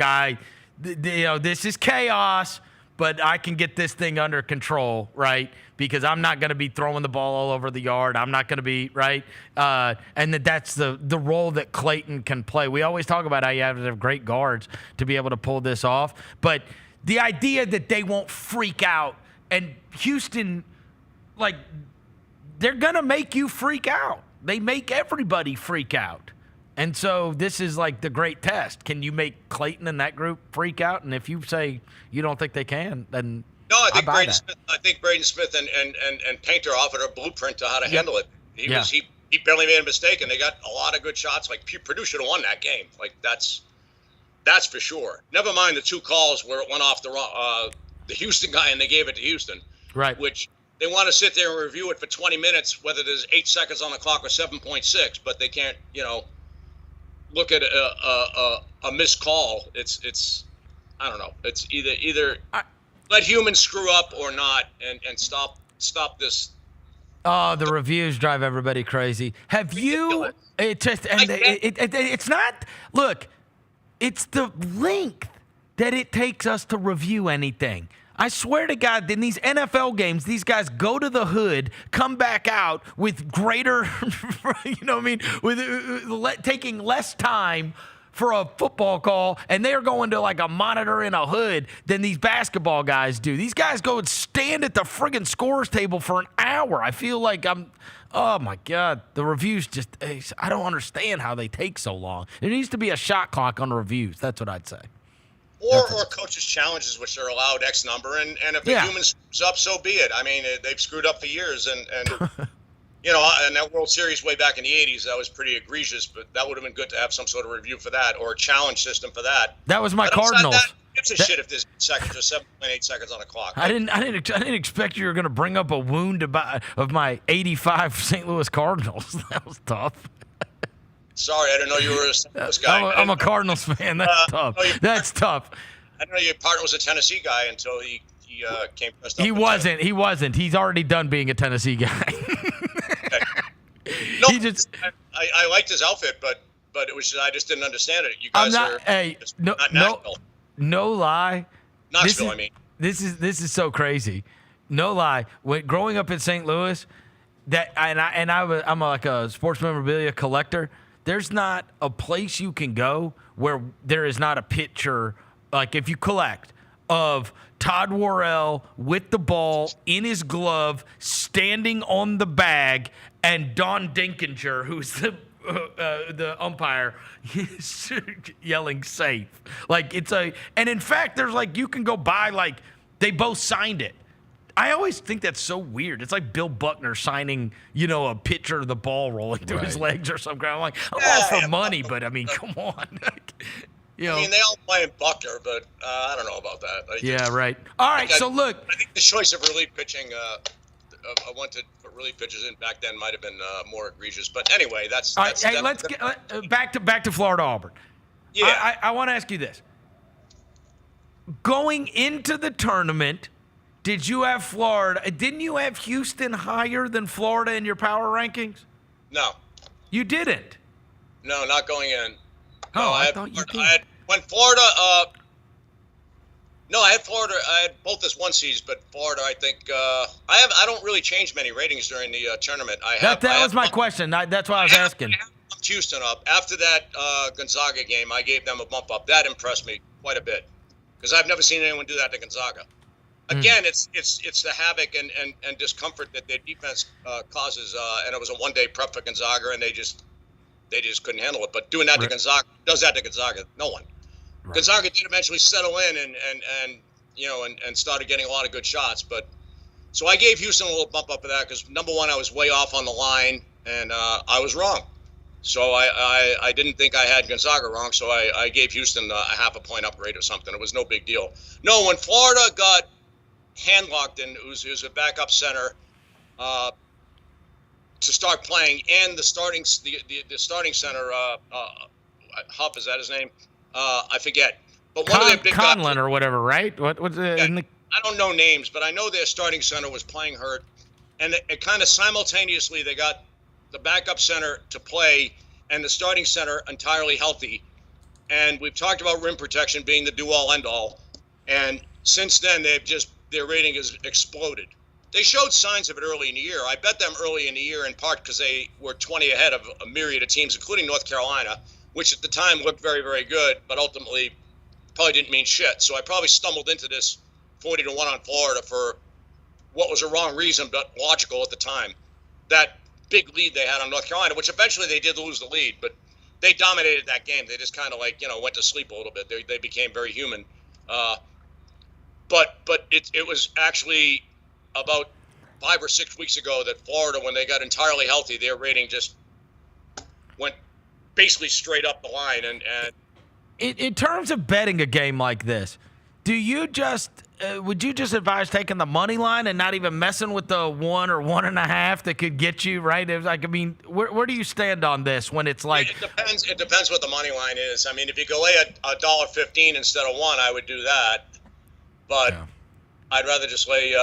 this is chaos, but I can get this thing under control, right? Because I'm not going to be throwing the ball all over the yard. I'm not going to be, right? And that's the role that Clayton can play. We always talk about how you have to have great guards to be able to pull this off. But the idea that they won't freak out, and Houston, like, they're going to make you freak out. They make everybody freak out. And so this is like the great test. Can you make Clayton and that group freak out? And if you say you don't think they can, then no, I think Braden Smith and Painter offered a blueprint to how to handle it. He barely made a mistake, and they got a lot of good shots. Like, Purdue should have won that game. Like, that's for sure. Never mind the two calls where it went off the Houston guy and they gave it to Houston. Right. Which they want to sit there and review it for 20 minutes, whether there's 8 seconds on the clock or 7.6, but they can't, look at a missed call. It's I don't know. It's either let humans screw up or not, and stop this. Oh, the reviews drive everybody crazy. Have you? It's not. Look, it's the length that it takes us to review anything. I swear to God, in these NFL games, these guys go to the hood, come back out with greater, with taking less time for a football call, and they're going to like a monitor in a hood than these basketball guys do. These guys go and stand at the friggin' scorer's table for an hour. I feel like oh my God, the reviews I don't understand how they take so long. There needs to be a shot clock on the reviews. That's what I'd say. Or coaches' challenges, which are allowed X number, and if a human screws up, so be it. I mean, they've screwed up for years, and and that World Series way back in the 80s, that was pretty egregious, but that would have been good to have some sort of review for that, or a challenge system for that. That was my Cardinals. That, gives a shit if there's seconds or 7.8 seconds on the clock. I didn't expect you were going to bring up a wound of my 85 St. Louis Cardinals. That was tough. Sorry, I didn't know you were a St. Louis guy. I'm a Cardinals fan. That's tough. That's tough. I didn't know your partner was a Tennessee guy until he came pressed up. He wasn't. He's already done being a Tennessee guy. No, I liked his outfit, but it was I just didn't understand it. You guys not Nashville. No lie. Knoxville, I mean. This is so crazy. No lie. When growing up in St. Louis, I'm like a sports memorabilia collector. There's not a place you can go where there is not a picture, like if you collect, of Todd Worrell with the ball in his glove, standing on the bag, and Don Dinkinger, who's the umpire, yelling safe. Like and in fact, there's like, you can go buy, like, they both signed it. I always think that's so weird. It's like Bill Buckner signing, a pitcher of the ball rolling through his legs or something. I'm like, I'm all for money, but I mean, come on. I mean, they all play in Buckner, but I don't know about that. Right. All right, so look. I think the choice of relief pitching, I want to put relief pitchers in back then might have been more egregious. But anyway, that's all right. Hey, let's get back to Florida-Auburn. Yeah. I want to ask you this. Going into the tournament, did you have Florida? Didn't you have Houston higher than Florida in your power rankings? No. You didn't? No, not going in. No, I thought you did. When Florida, I had Florida. I had both as one seeds, but Florida, I think I don't really change many ratings during the tournament. That was my question. That's why I was asking. I bumped Houston up after that Gonzaga game. I gave them a bump up. That impressed me quite a bit. because I've never seen anyone do that to Gonzaga. Again, it's the havoc and discomfort that their defense causes, and it was a one-day prep for Gonzaga, and they just couldn't handle it. But doing that to Gonzaga, does that to Gonzaga? No one. Right. Gonzaga did eventually settle in and started getting a lot of good shots. But so I gave Houston a little bump up for that because, number one, I was way off on the line, and I was wrong. So I didn't think I had Gonzaga wrong, so I gave Houston a half a point upgrade or something. It was no big deal. No, when Florida got handlocked and it was a backup center to start playing, and the starting center, Huff, is that his name? I forget. But one of their big Conlon or whatever, right? What's I don't know names, but I know their starting center was playing hurt, and it kind of simultaneously they got the backup center to play and the starting center entirely healthy. And we've talked about rim protection being the do-all, end-all, and since then their rating has exploded. They showed signs of it early in the year. I bet them early in the year in part because they were 20 ahead of a myriad of teams, including North Carolina, which at the time looked very, very good, but ultimately probably didn't mean shit. So I probably stumbled into this 40-1 on Florida for what was a wrong reason, but logical at the time. That big lead they had on North Carolina, which eventually they did lose the lead, but they dominated that game. They just kind of went to sleep a little bit. They became very human. But it was actually about 5 or 6 weeks ago that Florida, when they got entirely healthy, their rating just went basically straight up the line. And in terms of betting a game like this, do you just would you just advise taking the money line and not even messing with the 1 or 1.5 that could get you right? It was like, I mean, where do you stand on this when it's like? It depends what the money line is. I mean, if you could lay $1.15 instead of 1, I would do that. But yeah. I'd rather just lay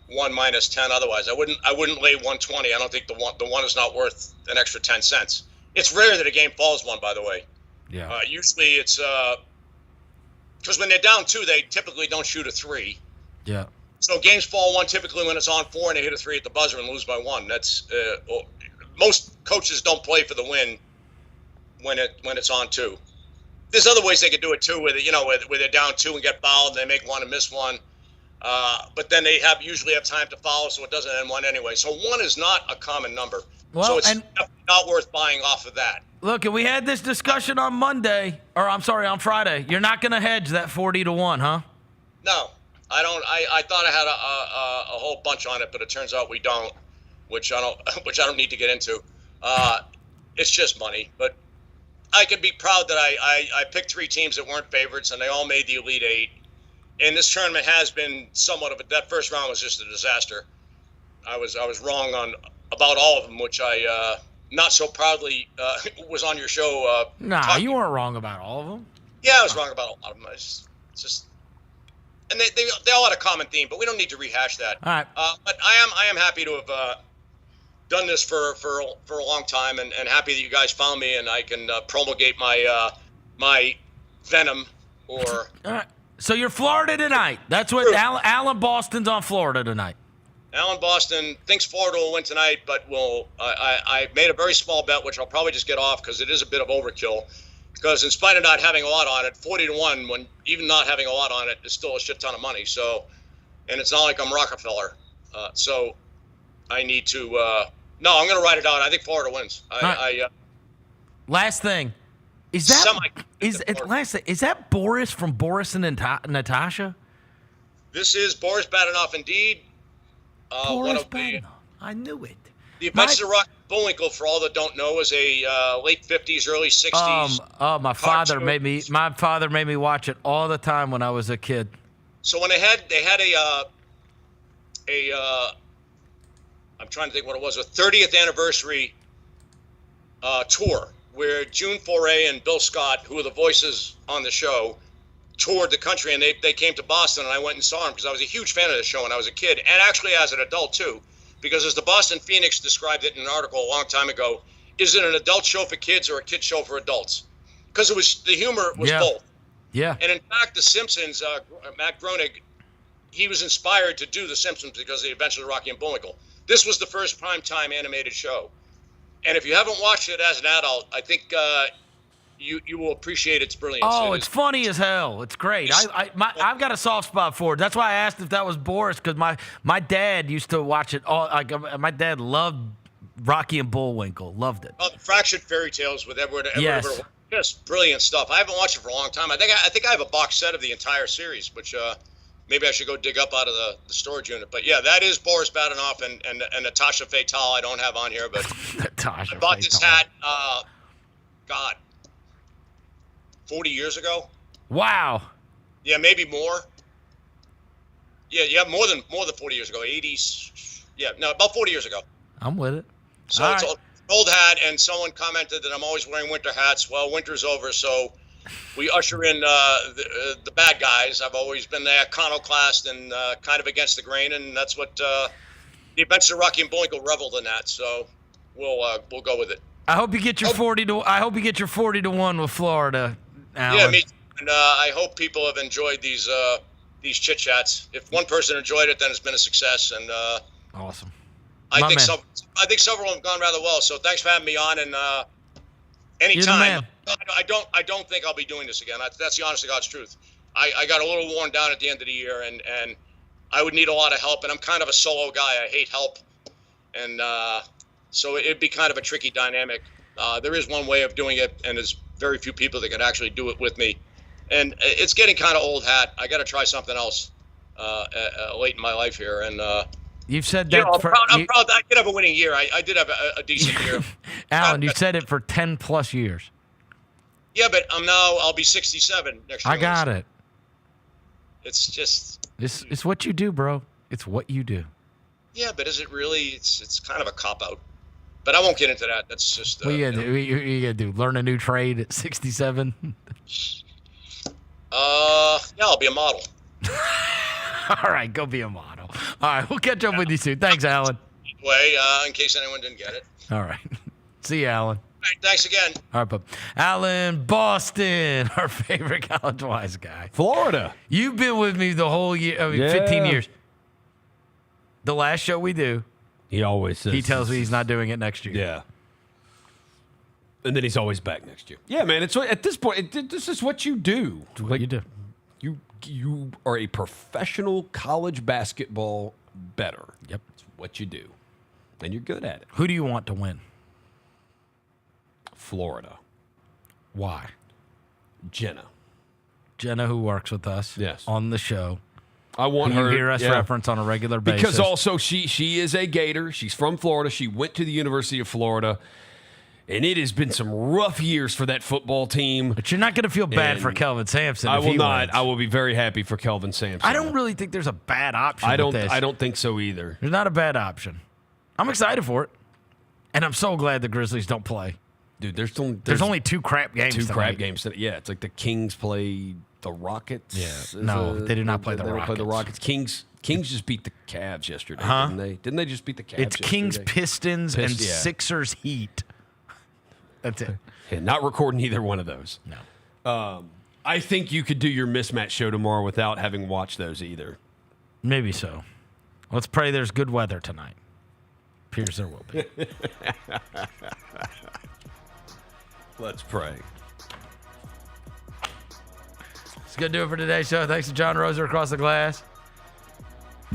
1 minus 10. Otherwise, I wouldn't lay 120. I don't think the one is not worth an extra 10 cents. It's rare that a game falls 1, by the way. Yeah. Usually it's because when they're down 2, they typically don't shoot a 3. Yeah. So games fall 1 typically when it's on 4 and they hit a 3 at the buzzer and lose by 1. That's most coaches don't play for the win when it's on 2. There's other ways they could do it too, where they're down 2 and get fouled, and they make 1 and miss 1. But then they usually have time to follow, so it doesn't end 1 anyway. So 1 is not a common number. Well, so it's definitely not worth buying off of that. Look, and we had this discussion on on Friday. You're not going to hedge that 40-1, huh? No, I don't. I thought I had a whole bunch on it, but it turns out we don't, which I don't need to get into. It's just money, but I can be proud that I picked 3 teams that weren't favorites, and they all made the Elite 8. And this tournament has been somewhat of that first round was just a disaster. I was wrong on about all of them, which I not so proudly was on your show. Nah, you weren't wrong about all of them. Yeah, I was wrong about a lot of them. It's just, and they all had a common theme, but we don't need to rehash that. All right. But I am happy to have done this for a long time, and happy that you guys found me, and I can promulgate my my venom or. All right. So you're Florida tonight. That's what Alan Boston's on Florida tonight. Alan Boston thinks Florida will win tonight, but I made a very small bet, which I'll probably just get off because it is a bit of overkill. Because in spite of not having a lot on it, 40-1, when even not having a lot on it, is still a shit ton of money. So, and it's not like I'm Rockefeller. So I need to. No, I'm going to write it out. I think Florida wins. Last thing. Is that Boris from Boris and Natasha? This is Boris Badenoff, indeed. Boris Badenoff. I knew it. The Adventures of Rocky Bullwinkle, for all that don't know, is a late 50s, early 60s. My father made me watch it all the time when I was a kid. So when they had I'm trying to think what it was, a 30th anniversary tour where June Foray and Bill Scott, who were the voices on the show, toured the country, and they came to Boston, and I went and saw them because I was a huge fan of the show when I was a kid, and actually as an adult too, because as the Boston Phoenix described it in an article a long time ago, is it an adult show for kids or a kid show for adults? Because the humor was both. Yeah. And in fact, The Simpsons, Matt Groening, he was inspired to do The Simpsons because of the Adventures of Rocky and Bullwinkle. This was the first primetime animated show. And if you haven't watched it as an adult, I think you will appreciate its brilliance. Oh, it's funny as hell. It's great. I've got a soft spot for it. That's why I asked if that was Boris, because my dad used to watch it all. Like, my dad loved Rocky and Bullwinkle. Loved it. The Fractured Fairy Tales with Edward. Yes. Just brilliant stuff. I haven't watched it for a long time. I think I have a box set of the entire series, which maybe I should go dig up out of the storage unit. But yeah, that is Boris Badenoff and Natasha Fatal. I don't have on here, but Natasha I bought this Fatal. hat. 40 years ago. Wow. Yeah, maybe more. Yeah, more than 40 years ago. 80s. Yeah, no, about 40 years ago. I'm with it. So All it's right. an old hat, and someone commented that I'm always wearing winter hats. Well, winter's over, so we usher in the bad guys. I've always been the iconoclast and kind of against the grain, and that's what the Adventures of Rocky and Bullwinkle reveled in that. So we'll go with it. I hope you get your 40 to. I hope you get your 40-1 with Florida, Alan. Yeah, me too. And I hope people have enjoyed these chit chats. If one person enjoyed it, then it's been a success. And awesome. I think several have gone rather well. So thanks for having me on. And anytime. I don't think I'll be doing this again. That's the honest to God's truth. I got a little worn down at the end of the year, and I would need a lot of help. And I'm kind of a solo guy. I hate help, and so it'd be kind of a tricky dynamic. There is one way of doing it, and there's very few people that can actually do it with me. And it's getting kind of old hat. I got to try something else late in my life here. And you've said that. I'm proud. I did have a winning year. I did have a decent year. Alan, you've said it for 10+ years. Yeah, but I'll be 67 next year. I got it. It's just. It's what you do, bro. It's what you do. Yeah, but is it really? It's kind of a cop out. But I won't get into that. That's just. What you gonna do? Learn a new trade at 67? Yeah, I'll be a model. All right, go be a model. All right, we'll catch up with you soon. Thanks, Alan. In case anyone didn't get it. All right. See you, Alan. All right, thanks again. All right, bub. Alan Boston, our favorite college-wise guy. Florida. You've been with me the whole year, 15 years. The last show we do, he always says. He tells me he's not doing it next year. Yeah. And then he's always back next year. Yeah, man. It's at this point. This is what you do. It's what you do. You are a professional college basketball bettor. Yep. It's what you do, and you're good at it. Who do you want to win? Florida. Why? Jenna, who works with us. Yes. On the show. I want her. You hear us reference on a regular basis. Because also she is a Gator. She's from Florida. She went to the University of Florida. And it has been some rough years for that football team. But you're not going to feel bad for Kelvin Sampson. I will not. I will be very happy for Kelvin Sampson. I don't really think there's a bad option. I don't think so either. There's not a bad option. I'm excited for it. And I'm so glad the Grizzlies don't play. Dude, there's only 2 crap games. Yeah, it's like the Kings play the Rockets. Yeah. No, they did not play the Rockets. They don't play the Rockets. Kings just beat the Cavs yesterday, didn't they? Didn't they just beat the Cavs It's Kings, yesterday? Pistons, and Sixers Heat. That's it. Yeah, not recording either one of those. No. I think you could do your mismatch show tomorrow without having watched those either. Maybe so. Let's pray there's good weather tonight. Appears there will be. Let's pray. It's going to do it for today's show. Thanks to John Roser across the glass.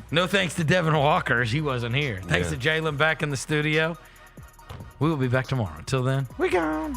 No thanks to Devin Walker. He wasn't here. Thanks to Jalen back in the studio. We will be back tomorrow. Until then, we gone.